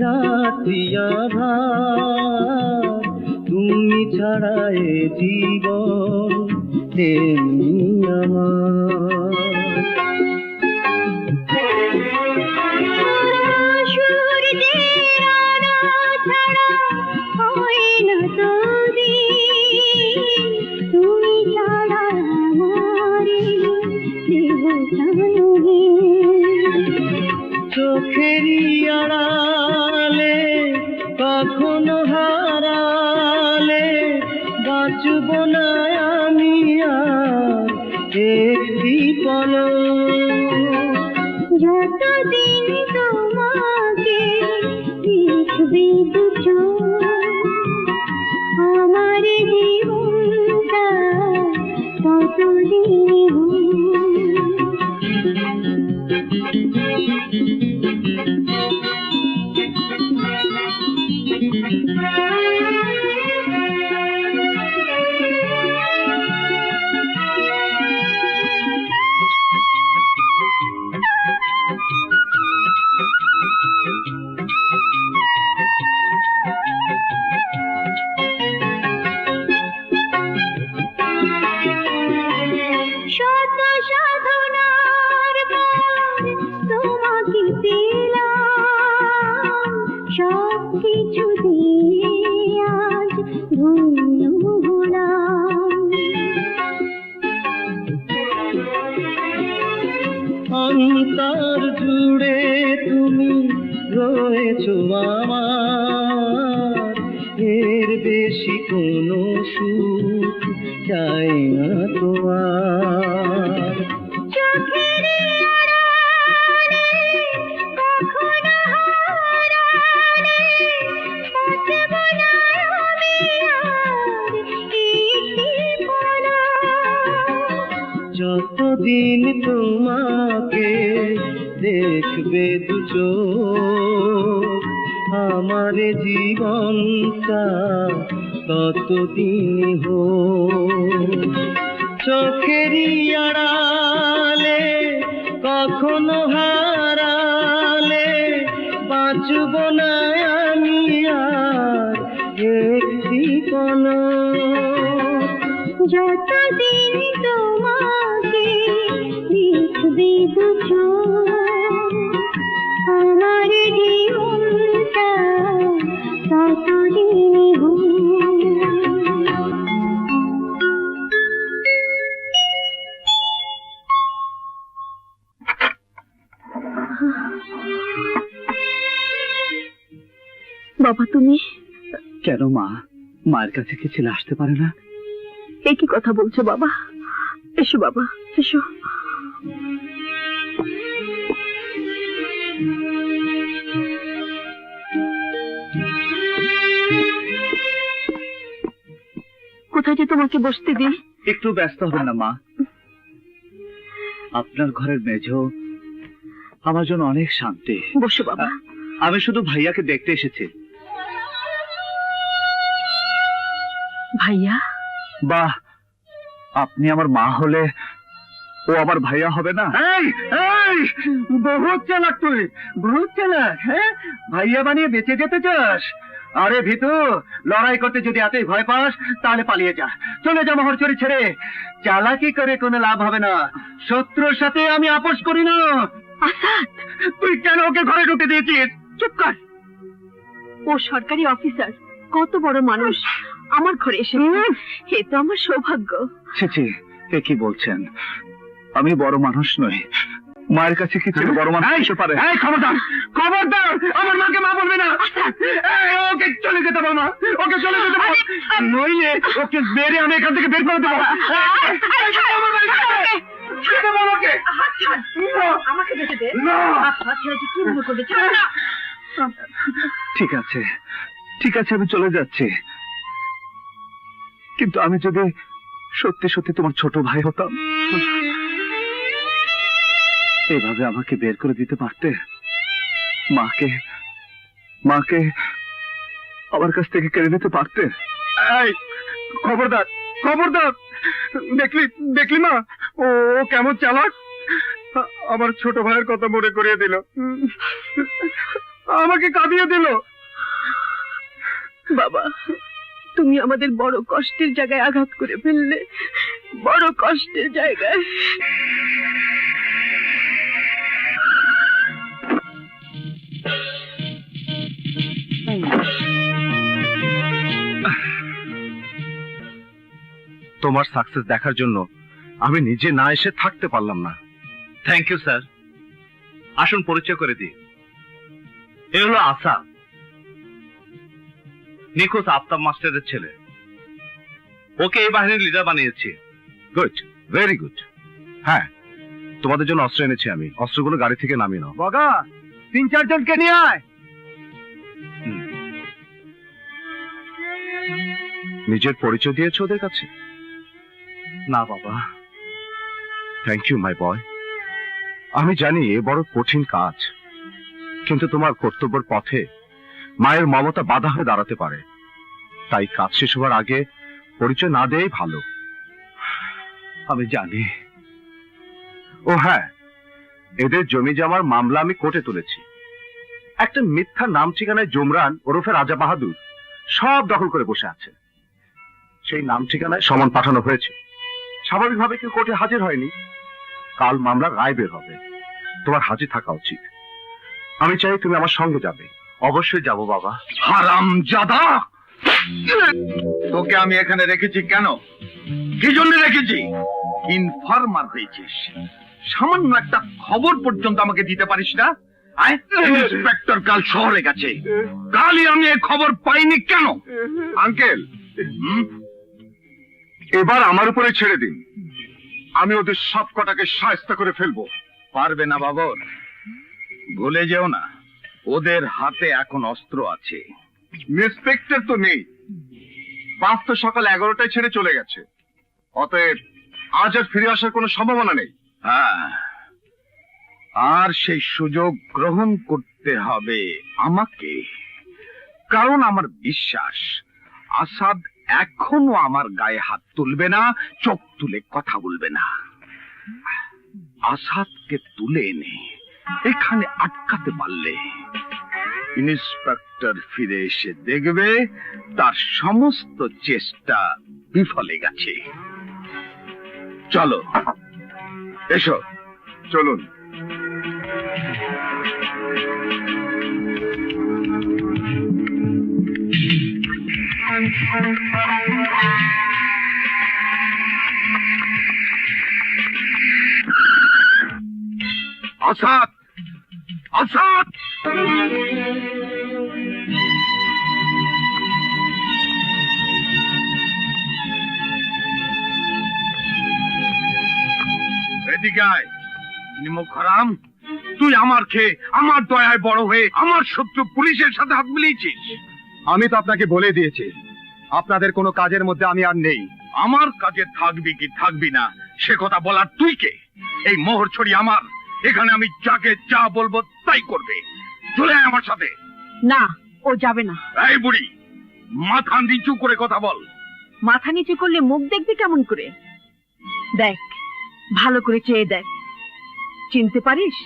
রাতিয়া ভার, তুমি ছাড়া এ জীবন তেমনি আমার। সূর্যের আলো ছাড়া হয় না তো দিন, তুমি ছাড়া আমার দেহ চোখেরই আড়া দু চোখ আমার জীবনটা ততদিন শত সাধনার পর তোমাকে পেলাম, সব কিছু দিয়ে আজ ধন্য হলাম। অন্তর জুড়ে তুমি রয়েছো আমার, এর বেশি কোনো সুখ চাই না তোমার। চোখের আড়ালে কখনো হারালে বাঁচব না আমি আর একটি পলক। যতদিন তোমাকে দেখবে দু চোখ আমার জীবনটা ততদিন হোক। চোখেরই আড়ালে কখনো হারালে বাঁচব না আমি আর একটি পলক। যতদিন তোমাকে দেখবে দু চোখ আমার জীবনটা ততদিন বাবা তুমি কেন মা, মায়ের কাছে কি ছেলে আসতে পারে না? একই কথা বলছো বাবা? এসো বাবা এসো। কোথায় যে তোমাকে বসতে দিই? একটু ব্যস্ত হবেন না মা, আপনার ঘরের মেঝো আমার জন্য অনেক শান্তি। বসো বাবা। আমি শুধু ভাইয়াকে দেখতে এসেছি। ভাইয়া? বাহ, আপনি আমার মা হলে ও আমার ভাইয়া হবে না? এই এই বহুত চালাক তুই, বহুত চালাক। হ্যাঁ, ভাইয়া বানিয়ে বেঁচে যেতে চাস? আরে ভিতু, লড়াই করতে যদি এতই ভয় পাস তাহলে পালিয়ে যা, চলে যা মহরচরি ছেড়ে। চালাকি করে কোনো লাভ হবে না, শত্রুর সাথে আমি আপোষ করি না। আসাদ, তুই কেন ওকে ঘরে ঢুকে দিয়েছিস? চুপ কর। ও সরকারি অফিসার, কত বড় মানুষ, আমার ঘরে এসে এ তো আমার সৌভাগ্য। ছি ছি, এ কি বলছেন? আমি বড় মানুষ নই, মায়ের কাছে কি ছেলে বড় মানুষ হতে পারে? এই খবরদার, খবরদার, আমার মাকে মা বলবি না। এই, ওকে চলে যেতে বল মা, ওকে চলে যেতে বল, নইলে ওকে মেরে আমি এখান থেকে বের করে দেবো। আমার বাড়ি থেকে। ছেড়ে বল ওকে। না। আমাকে যেতে দে। না। ছেড়ে কি মনে করবে? ছাড় না। ঠিক আছে, ঠিক আছে, আমি চলে যাচ্ছি, কিন্তু আমি যদি সত্যি সত্যি তোমার ছোট ভাই হতাম, এভাবে আমাকে বের করে দিতে পারতে? মাকে মাকে আমার কাছ থেকে কেড়ে নিতে পারতে? এই, খবরদার, খবরদার। দেখলি, দেখলি মা, ও কেমন চালাক। আমার ছোট ভাইয়ের কথা মনে করিয়ে দিল, আমাকে কাঁদিয়ে দিল। বাবা, তুমি আমাদের বড় কষ্টের জায়গায় আঘাত করে ফেললে, বড় কষ্টের জায়গায়। তোমার সাকসেস দেখার জন্য আমি নিজে না এসে থাকতে পারলাম না। Thank you sir. আসুন পরিচয় করে দিই, এ হলো আসাদ, নিখোঁজ আফতাব মাস্টারের ছেলে। ওকে এই বাহিনীর লিডার বানিয়েছি। Good, very good. হ্যাঁ, তোমাদের জন্য অস্ত্র এনেছি আমি, অস্ত্রগুলো গাড়ি থেকে নামিয়ে নাও। বগা, 3-4 জনকে নিয়ে আয়। নিজের পরিচয় দিয়েছো ওদের কাছে? না বাবা। থ্যাংক ইউ মাই বয়। আমি জানি এ বড় কঠিন কাজ, কিন্তু তোমার কর্তব্যের পথে মায়ের মমতা বাধা হয়ে দাঁড়াতে পারে। তাই কাজ শেষ হওয়ার আগে পরিচয় না দেয়াই ভালো। আমি জানি। ও হ্যাঁ, এদের জমি জমার মামলা আমি কোর্টে তুলেছি। একটা মিথ্যা নাম ঠিকানায় জুমরান ওরফে রাজা বাহাদুর সব দখল করে বসে আছে। সেই নাম ঠিকানায় সমন পাঠানো হয়েছে। স্বাভাবিকভাবে কেউ কোর্টে হাজির হয়নি। কাল মামলার রায় বের হবে, তোমার হাজির থাকা উচিত। আমি চাই তুমি আমার সঙ্গে যাবে। অবশ্যই যাব বাবা। হারামজাদা, তোকে আমি এখানে রেখেছি কেন? কি জন্য রেখেছি? ইনফরমার হয়েছিস, সামান্য একটা খবর পর্যন্ত আমাকে দিতে পারিস না। ইন্সপেক্টর কাল শহরে গেছে, কালই আমি এই খবর পাইনি কেন? আঙ্কেল, এবার আমার উপরে ছেড়ে দিন। আমি ওদের সব কটাকে শায়েস্তা করে ফেলবো। পারবে না বাবর, ভুলে যেও না ওদের হাতে এখন অস্ত্র আছে। ইন্সপেক্টর তো নেই, বাস তো সকাল 11টায় ছেড়ে চলে গেছে। অতএব আজ আর ফিরে আসার কোনো সম্ভাবনা নেই। হ্যাঁ, আর সেই সুযোগ গ্রহণ করতে হবে আমাকে, কারণ আমার বিশ্বাস আসাদ এখনো আমার গায়ে হাত তুলবে না, চোখ তুলে কথা বলবে না। আসাদকে তুলে এনে এখানে আটকাতে পারলে ইন্সপেক্টর ফিরে এসে দেখবে তার সমস্ত চেষ্টা বিফলে গেছে। চলো, এসো। চলুন। আসাদ, আসাদ! এদিকে আয়। নিমক হারাম, তুই আমার খেয়ে আমার দয়ায় বড় হয়ে আমার শত্রু পুলিশের সাথে হাত মিলিয়েছিস। আমি তো আপনাকে বলে দিয়েছি, আপনাদের কোনো কাজের মধ্যে আমি আর নেই। আমার কাজে থাকবি কি থাকবি না সে কথা বলার তুই কে? এই মোহর ছড়ি আমার, এখানে আমি যাকে যা বলবো তাই করবে। চলে আয় আমার সাথে। না, ও যাবে না। এই বুড়ি, মাথা নিচু করে কথা বল। মাথা নিচু করলে মুখ দেখবি কেমন করে? দেখ, ভালো করে চেয়ে দেখ। চিনতে পারিস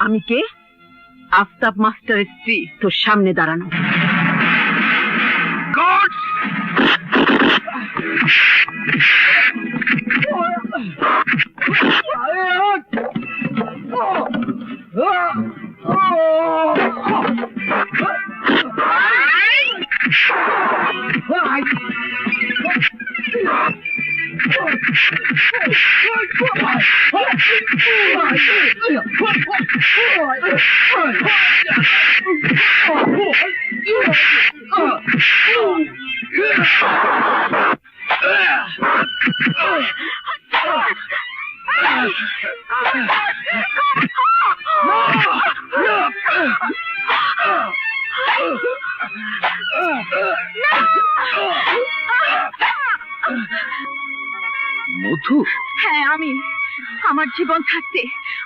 আমি কে? আফতাব মাস্টারের স্ত্রী, তোর সামনে দাঁড়ানো। God! মধু? হ্যাঁ, আমি। আমার জীবন থাকতে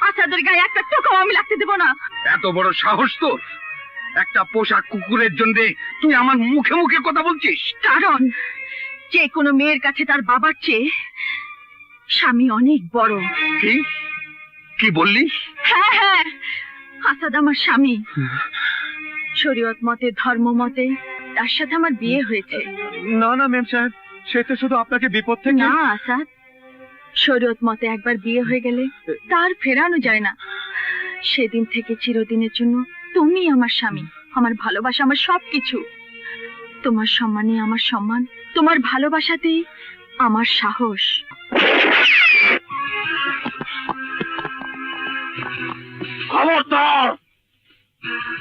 আসাদের গায়ে একটা টোকাও আমি লাগতে দেব না। এত বড় সাহস তোর? একটা পোষা কুকুরের জন্য তুই আমার মুখে মুখে কথা বলছিস? কারণ যে কোনো মেয়ের কাছে তার বাবার চেয়ে স্বামী অনেক বড়। কি কি বললি? হ্যাঁ হ্যাঁ, আসাদ আমার স্বামী। শরীয়ত মতে, ধর্ম মতে তার সাথে আমার বিয়ে হয়েছে। না না মেম সাহেব, সে তো শুধু আপনাকে বিপদ থেকে। না আসাদ, শরীয়ত মতে একবার বিয়ে হয়ে গেলে তার ফেরানো যায় না। সেদিন থেকে চিরদিনের জন্য তুমি আমার স্বামী, আমার ভালোবাসা, আমার সবকিছু। তোমার সম্মানে আমার সম্মান, তোমার ভালোবাসাতেই আমার সাহস। খবরদার!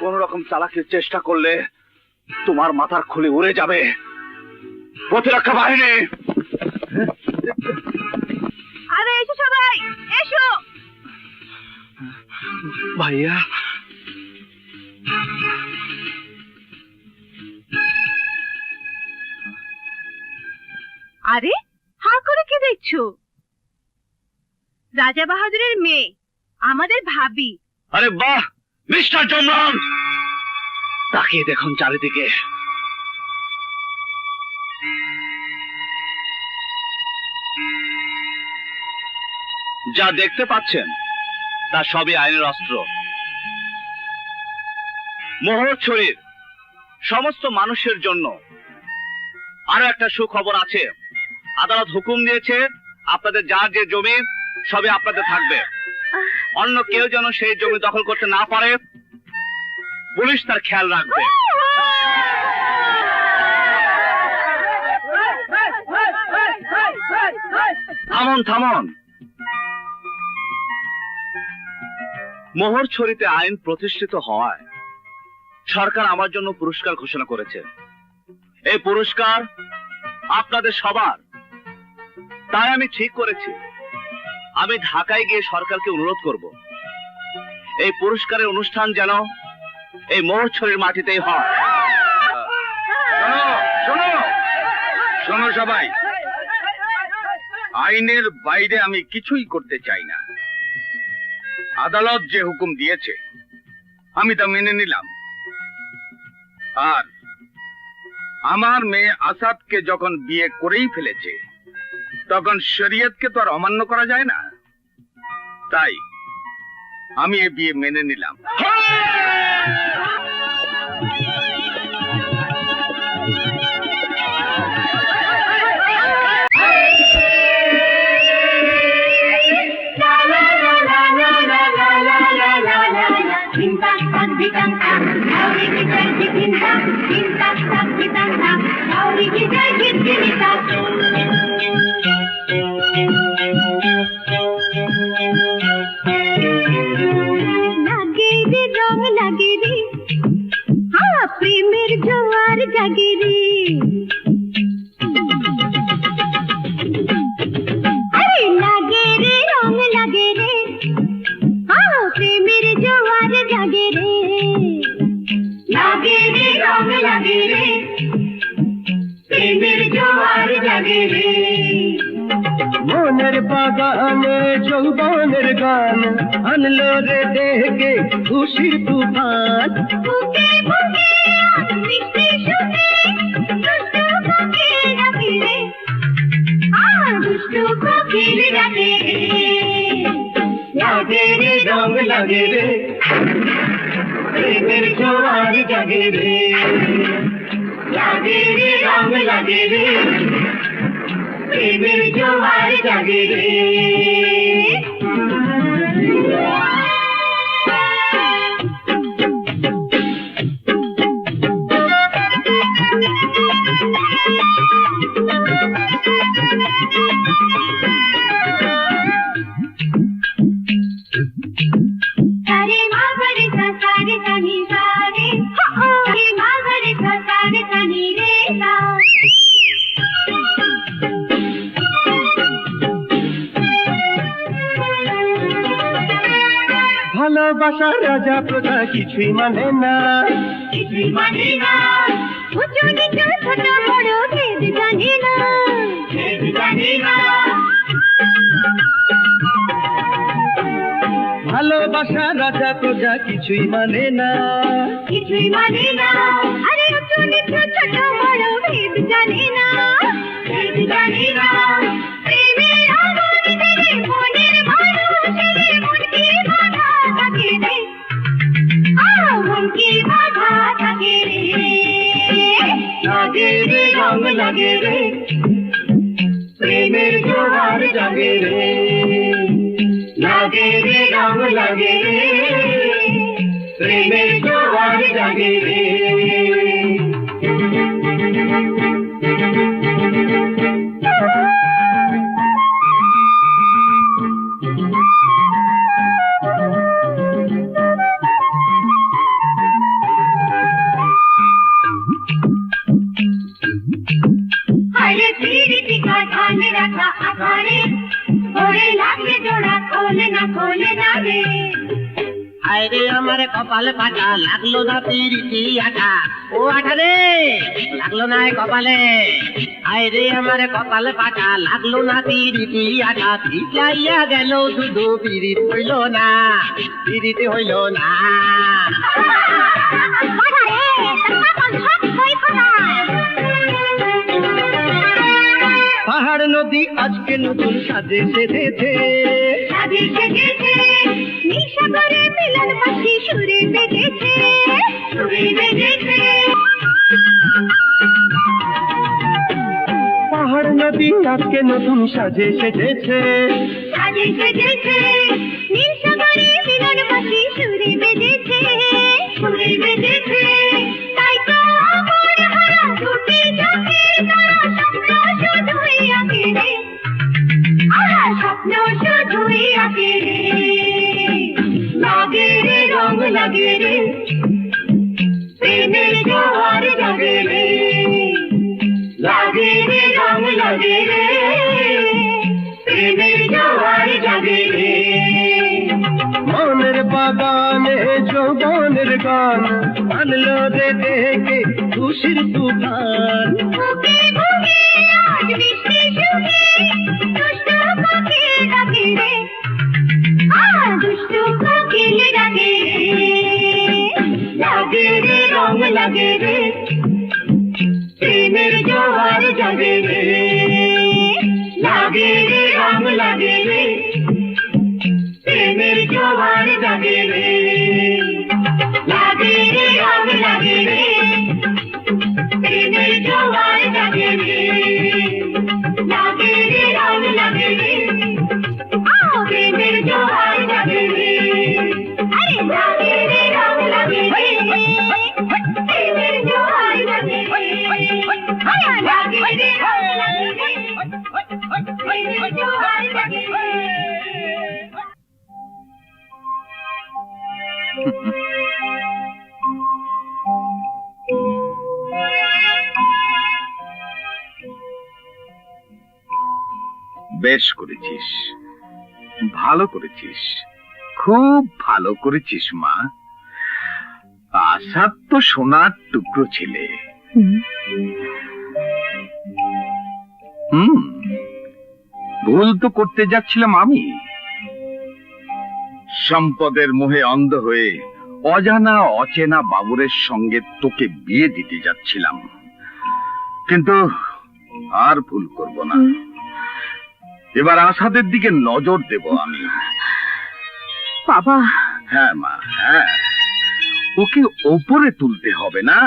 কোন রকম চালাকির চেষ্টা করলে তোমার মাথার খুলি উড়ে যাবে। প্রতিরক্ষা বাহিনী! আরে এসো সবাই, এসো। ভাইয়া, আরে হা করে কি দেখছো? রাজা বাহাদুরের মেয়ে, আমাদের ভাবি। আরে বাহ, মিস্টার জমরান, তাকিয়ে দেখুন চারিদিকে। যা দেখতে পাচ্ছেন তা সবই আইনের অস্ত্র। মোহরছড়ির সমস্ত মানুষের জন্য আরো একটা সুখবর আছে। আদালত হুকুম দিয়েছে আপনাদের যার যে জমি সবই আপনাদের থাকবে। অন্য কেউ যেন সেই জমি দখল করতে না পারে, পুলিশ তার খেয়াল রাখবে। থামুন থামুন, মোহরছড়িতে আইন প্রতিষ্ঠিত হওয়ায় সরকার আমার জন্য পুরস্কার ঘোষণা করেছে। এই পুরস্কার আপনাদের সবার। তাই আমি ঠিক করেছি আমি ঢাকায় গিয়ে সরকারকে অনুরোধ করব এই পুরস্কারের অনুষ্ঠান যেন এই মোহরছড়ির মাটিতেই হয়। শোনো শোনো সবাই, আইনের বাইরে আমি কিছুই করতে চাই না। আদালত যে হুকুম দিয়েছে আমি তা মেনে নিলাম। আর আমার মেয়ে আসাদকে যখন বিয়ে করেই ফেলেছে তখন শরীয়তকে তো আর অমান্য করা যায় না। তাই আমি এ বিয়ে মেনে নিলাম। প্রেমের জোয়ার জাগে রে, আরে লাগে রে রং লাগে রে, প্রেমের জোয়ার জাগে রে, লাগে রে রং লাগে রে, প্রেমের জোয়ার জাগে রে। মনের বাগানে যৌবনের গান আনলো রে দেখে খুশির তুফান। বুকে বুকে মিষ্টি সুরে দুষ্টু কোকিল ডাকে রে, দুষ্টু কোকিল ডাকে রে, লাগে রে রং লাগে রে, প্রেমের জোয়ার জাগে রে, লাগে রে রং লাগে রে, প্রেমের জোয়ার জাগে রে। সারে মাগরে সারে তানি সারে, সারে মাগরে সারে তানি রে সা। ভালোবাসা রাজা প্রজা কিছুই মানে না, কিছুই মানে না, উঁচু নিচু ছোট বড় ভেদ জানে না, ভেদ জানে না। ভালোবাসা রাজা প্রজা কিছুই মানে না, কিছুই মানে না, আরে উঁচু নিচু ছোট বড় ভেদ জানে না, ভেদ জানে না। প্রেমের আগুন জ্বলে মনের মানুষের মন কি বাধা থাকে রে, মন কি বাধা থাকে রে, লাগে রে রং লাগে রে, প্রেমের জোয়ার জাগে রে, লাগে রে রং লাগে রে, প্রেমের জোয়ার জাগে রে। আরে পিরিতি কা ধান রাখা আধারে, ওরে লাগলে জোড়া খোলে না রে, আরে আমার কপালে পাটা লাগলো না তিরিটি আটা, ও আটা রে লাগলো না কপালে। আরে আমার কপালে পাটা লাগলো না তিরিটি আটা, ভিজাইয়া গেল শুধু পিরিত হইল না, পিরিত হইল না। পাহাড় নদী আজকে নতুন সাজে সেজেছে, সাজে সেজেছে, নিশাগরে মিলন পাখি সুরে বেজেছে, সুরে বেজেছে। পাহাড় নদী আজকে নতুন সাজে সেজেছে, সাজে সেজেছে, নিশাগরে মিলন পাখি সুরে বেজেছে, সুরে বেজেছে। তাই তো আমার হারা দুটি চোখের তারা স্বপ্ন শুধুই আঁকে রে, আহা স্বপ্ন শুধুই আঁকে রে। লাগে রে রং লাগে রে, প্রেমের জোয়ার জাগে রে, লাগে রে রং লাগে রে, প্রেমের জোয়ার জাগে রে। মনের বাগানে যৌবনের গান আনলো রে দেখে খুশির তুফান। বুকে বুকে আজ বৃষ্টি সুখে, দুষ্ট কোকিল ডাকে রে, দুষ্ট কোকিল ডাকে রে। লাগে রে রং লাগে রে, প্রেমের জোয়ার জাগে রে, লাগে রে রং লাগে রে, প্রেমের জোয়ার জাগে রে, লাগে রে রং লাগে রে, প্রেমের জোয়ার জাগে রে, লাগে রে রং লাগে রে, প্রেমের জোয়ার জাগে রে। আরে লাগে রে রং লাগে রে, প্রেমের জোয়ার জাগে রে, লাগে রে রং লাগে রে, প্রেমের জোয়ার জাগে রে। বেশ করেছিস, ভালো করেছিস, খুব ভালো করেছিস মা। আসাদ তো সোনার টুকরো ছেলে। ভুল তো করতে যাচ্ছিলাম আমি। সম্পদের মোহে অন্ধ হয়ে অজানা অচেনা বাবুরের সঙ্গে তোকে বিয়ে দিতে যাচ্ছিলাম, কিন্তু আর ভুল করব না। এবার আসাদের দিকে নজর দেব আমি। বাবা, হ্যাঁ মা, হ্যাঁ, ওকে ওপরে তুলতে হবে না,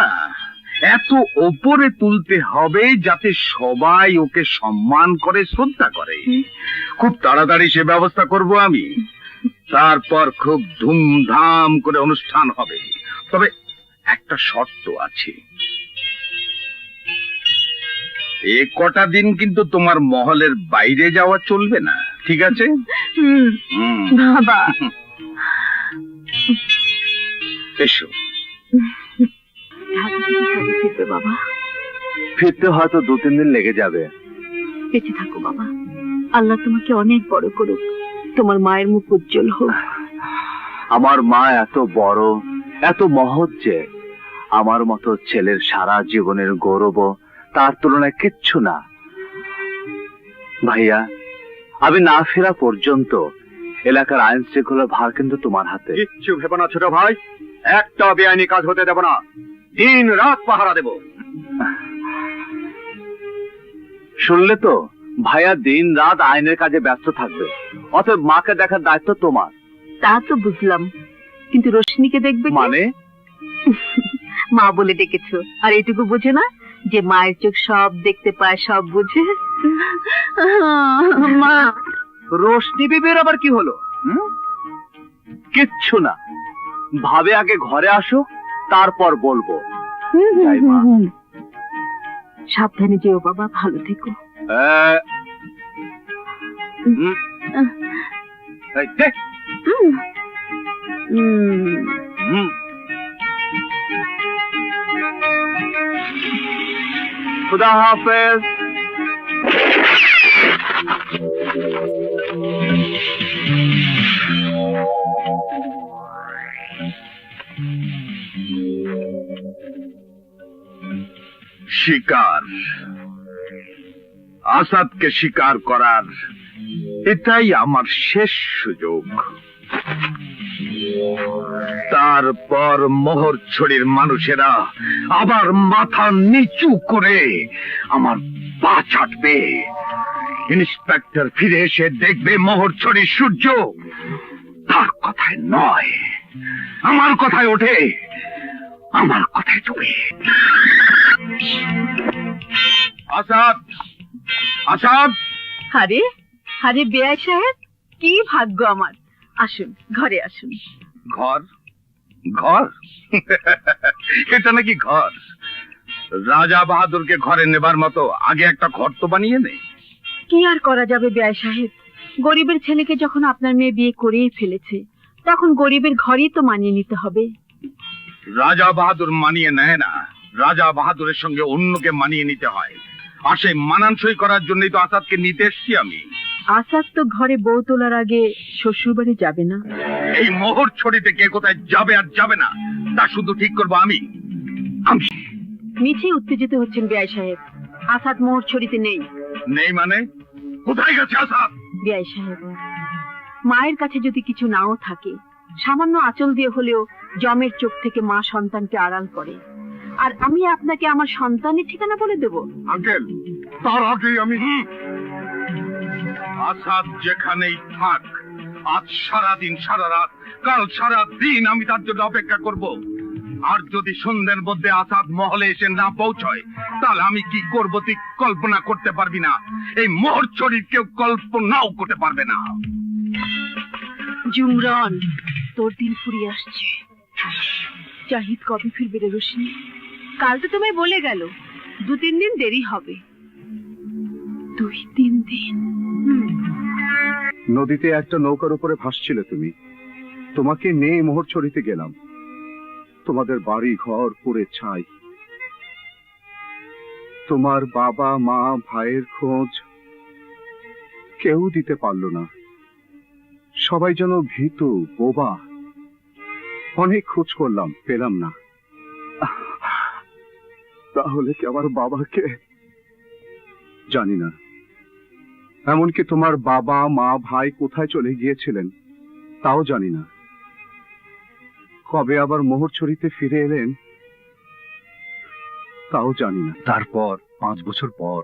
এত ওপরে তুলতে হবে যাতে সবাই ওকে সম্মান করে, শ্রদ্ধা করে। খুব তাড়াতাড়ি সে ব্যবস্থা করব আমি। তারপর খুব ধুমধাম করে অনুষ্ঠান হবে, তবে একটা শর্ত আছে। এ কটা দিন কিন্তু তোমার মহলের বাইরে যাওয়া চলবে না, ঠিক আছে? বাবা এসো। ঢাকা থেকে কবে ফিরবে বাবা? ফিরতে হয়তো 2-3 দিন লেগে যাবে। বেঁচে থাকো বাবা, আল্লাহ তোমাকে অনেক বড় করুক, তোমার মায়ের মুখ উজ্জ্বল হোক। আমার মা এত বড়, এত মহৎ যে আমার মতো ছেলের সারা জীবনের গৌরব তার তুলনায় কিচ্ছু না। ভাইয়া, আমি না ফেরা পর্যন্ত এলাকার আইন শৃঙ্খলার ভার কিন্তু তোমার হাতে। কিচ্ছু ভেবো না ছোট ভাই, একটা বেআইনি কাজ হতে দেব না, দিন রাত পাহারা দেব। শুনলে তো, ভাইয়া দিন রাত আইনের কাজে ব্যস্ত থাকবে, অতএব মাকে দেখার দায়িত্ব তোমার। তা তো বুঝলাম, কিন্তু রোশনিকে দেখবে কে? মানে? মা বলে ডেকেছো, আর এটুকু বোঝে না যে মায়ের চোখ সব দেখতে পায়, সব বুঝে। মা, রোশনি বিবির আবার কি হলো? কিচ্ছু না, ভাবে আগে ঘরে আসো, তারপর বলবো। যাই মা। সাবধানে যেও বাবা, ভালো থেকো। এই দেখ। खुदा हाफिज। শিকার, আসাদকে শিকার করার এটাই আমার শেষ সুযোগ। তারপর মোহরছড়ির মানুষেরা আবার মাথা নিচু করে আমার পা চাটবে। ইন্সপেক্টর ফিরে এসে দেখবে মোহরছড়ির সূর্য তার কথায় নয়, আমার কথায় ওঠে, আমার কথায় ডুবে। আসাদ, আসাদ! আরে আরে বেআই সাহেব, কি ভাগ্য আমার। আসুন, ঘরে আসুন। ঘর? ঘর? এটা নাকি ঘর? রাজা বাহাদুরকে ঘরে নেবার মতো আগে একটা ঘর তো বানিয়ে নে। কি আর করা যাবে বেআই সাহেব, গরিবের ছেলেকে যখন আপনার মেয়ে বিয়ে করেই ফেলেছে, তখন গরিবের ঘরই তো মানিয়ে নিতে হবে। রাজা বাহাদুর মানিয়ে নেয় না, রাজা বাহাদুরের সঙ্গে অন্যকে মানিয়ে নিতে হয়। আর সেই মানানসই করার জন্যই তো আসাদকে নিতে এসছি আমি। আসাদ তো ঘরে বউ তোলার আগে শ্বশুর বাড়ি যাবে না। এই মোহরছড়িতে কে কোথায় যাবে আর যাবে না তা শুধু ঠিক করবো আমি। আমি মিছে উত্তেজিত হচ্ছেন বেআই সাহেব, আসাদ মোহরছড়িতে নেই। নেই মানে? কোথায় গেছে আসাদ? বেআই সাহেব, মায়ের কাছে যদি কিছু নাও থাকে, সামান্য আঁচল দিয়ে হলেও জমের চোখ থেকে মা সন্তানকে আড়াল করে। আর আমি আপনাকে আমার সন্তানের ঠিকানা বলে দেব? আঙ্কেল, তার আগেই আমি আসাদ যেখানেই থাক, আজ সারাদিন সারা রাত, কাল সারা দিন আমি তার জন্য অপেক্ষা করব। আর যদি সন্ধ্যের মধ্যে আসাদ মহলে এসে না পৌঁছয়, তাহলে আমি কি করব তুই কল্পনা করতে পারবি না। এই মোহরছড়ির কেউ কল্পনাও করতে পারবে না। জুমরান, তোর দিন ফুরিয়ে আসছে। জাহিদ কবে ফিরবে রে রোশনি? কাল তো তোমায় বলে গেল 2-3 দিন দেরি হবে। 2-3 দিন? নদীতে একটা নৌকার উপরে ভাসছিলে তুমি, তোমাকে নিয়ে মোহরছড়িতে গেলাম। তোমাদের বাড়ি ঘর পুড়ে ছাই, তোমার বাবা মা ভাইয়ের খোঁজ কেউ দিতে পারল না। সবাই যেন ভীতু বোবা। অনেক খোঁজ করলাম, পেলাম না। তাহলে কি আমার বাবাকে? জানি না। এমনকি তোমার বাবা মা ভাই কোথায় চলে গিয়েছিলেন তাও জানি না। কবে আবার মোহরছড়িতে ফিরে এলেন তাও জানি না। তারপর 5 বছর পর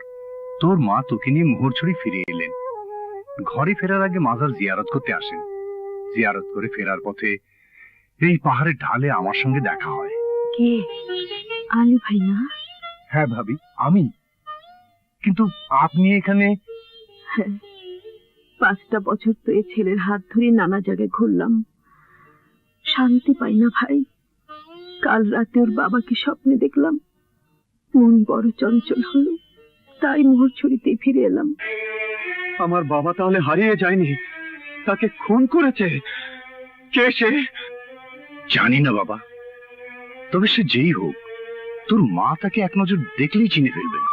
তোর মা তোকে নিয়ে মোহরছড়ি ফিরে এলেন। ঘরে ফেরার আগে মাজার জিয়ারত করতে আসেন। জিয়ারত করে ফেরার পথে এই পাহাড়ের ঢালে আমার সঙ্গে দেখা হয়। কে? আলী ভাই না? হ্যাঁ ভাবি, আমি। কিন্তু আপনি এখানে? 5টা বছর তো এই ছেলের হাত ধরে নানা জায়গায় ঘুরলাম, শান্তি পাই না ভাই। কাল রাতে ওর বাবাকে স্বপ্নে দেখলাম, মন বড় চঞ্চল হলো, তাই মোহরছড়িতে ফিরে এলাম। আমার বাবা তাহলে হারিয়ে যায়নি, তাকে খুন করেছে? কে সে? জানি না বাবা, তবে সে যেই হোক, তোর মা তাকে এক নজর দেখলেই চিনে ফেলবেন।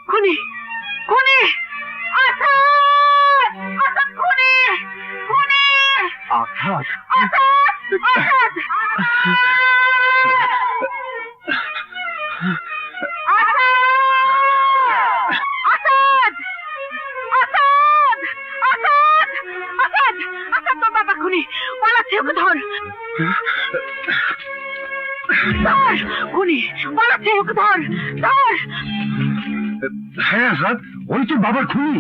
খুনি, খুনি, আসাদ! আসাদ খুনি! খুনি! আঘাত? আসাদ! আসাদ! আসাদ! আসাদ! আসাদ! আসাদ! আসাদ, তোর বাবা খুনি! পালাচ্ছে, ওকে ধর! ধর! খুনি! পালাচ্ছে, ওকে ধর! ধর! হ্যাঁ আসাদ, ওই তোর বাবার খুনি।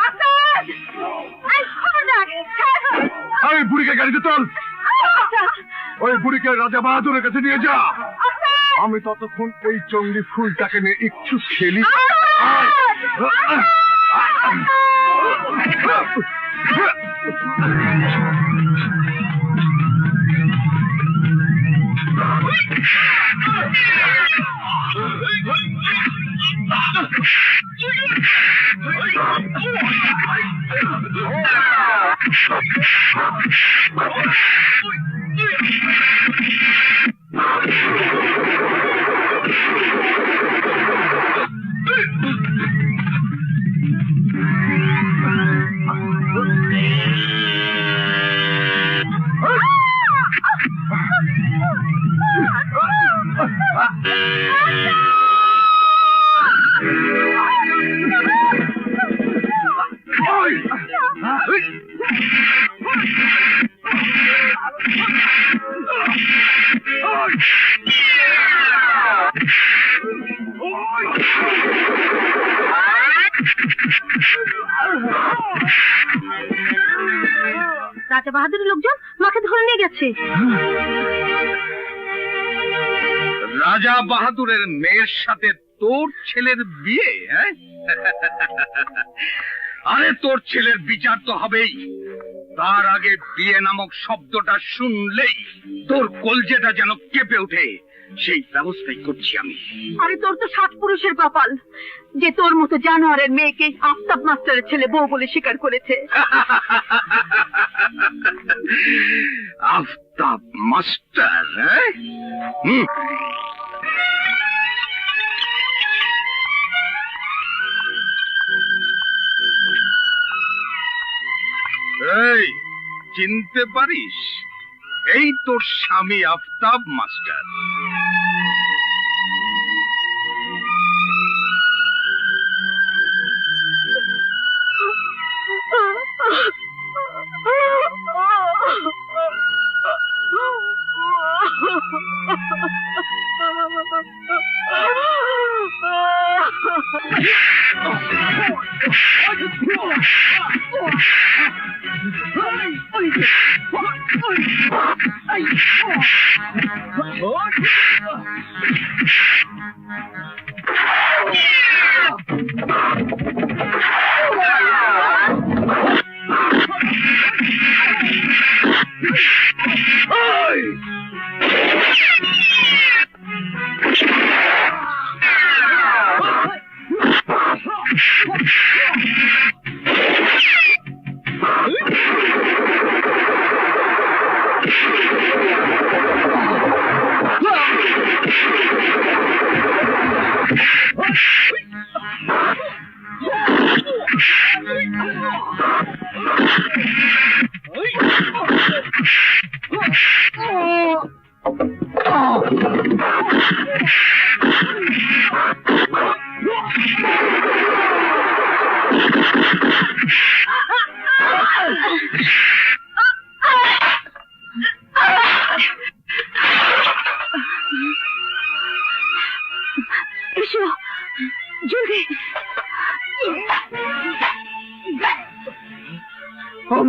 আসাদ! এই খবরদার! ছাড়! ওই বুড়িকে গাড়িতে তোল, আসাদ! ওই বুড়িকে রাজা বাহাদুরের কাছে নিয়ে যা। আসাদ! আমি ততক্ষণ ওই চঙ্গি ফুলটাকে নিয়ে একটু খেলি। রাজা বাহাদুরের লোকজন মাকে ধরে নিয়ে গেছে। রাজা বাহাদুরের মেয়ের সাথে তোর ছেলের বিয়ে? হ্যাঁ, আরে তোর ছেলের বিচার তো হবেই। তার আগে বিয়ে নামক শব্দটা শুনলেই তোর কলজেটা যেন কেঁপে ওঠে, সেই ব্যবস্থাই করছি আমি। আরে তোর তো 7 পুরুষের কপাল যে তোর মতো জানোয়ারের মেয়েকে আফতাব মাস্টারের ছেলে বউ বলে স্বীকার করেছে। আফতাব মাস্টার? হ্যাঁ, এই চিনতে পারিস? এই তোর স্বামী আফতাব মাস্টার।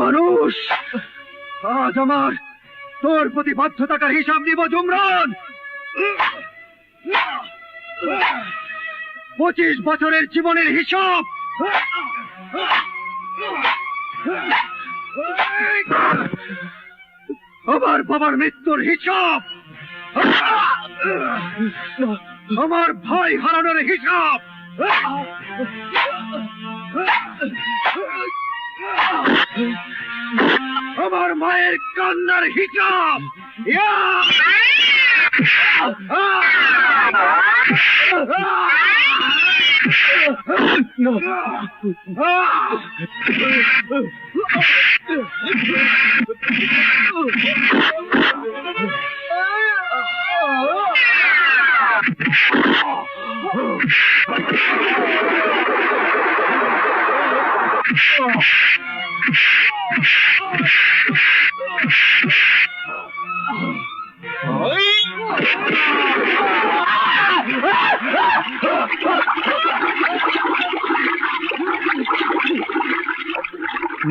মানুষ, আজ আমার তোর প্রতি বাধ্যতাটার হিসাব নিব যমরান। 25 বছরের জীবনের হিসাব। আমার বাবার মৃত্যুর হিসাব, আমার ভাই হারানোর হিসাব, আমার মায়ের কান্নার হিসাব।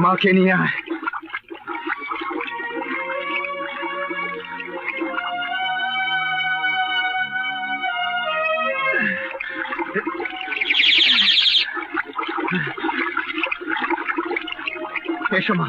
মাকে নিয়ে আয়। এসো মা।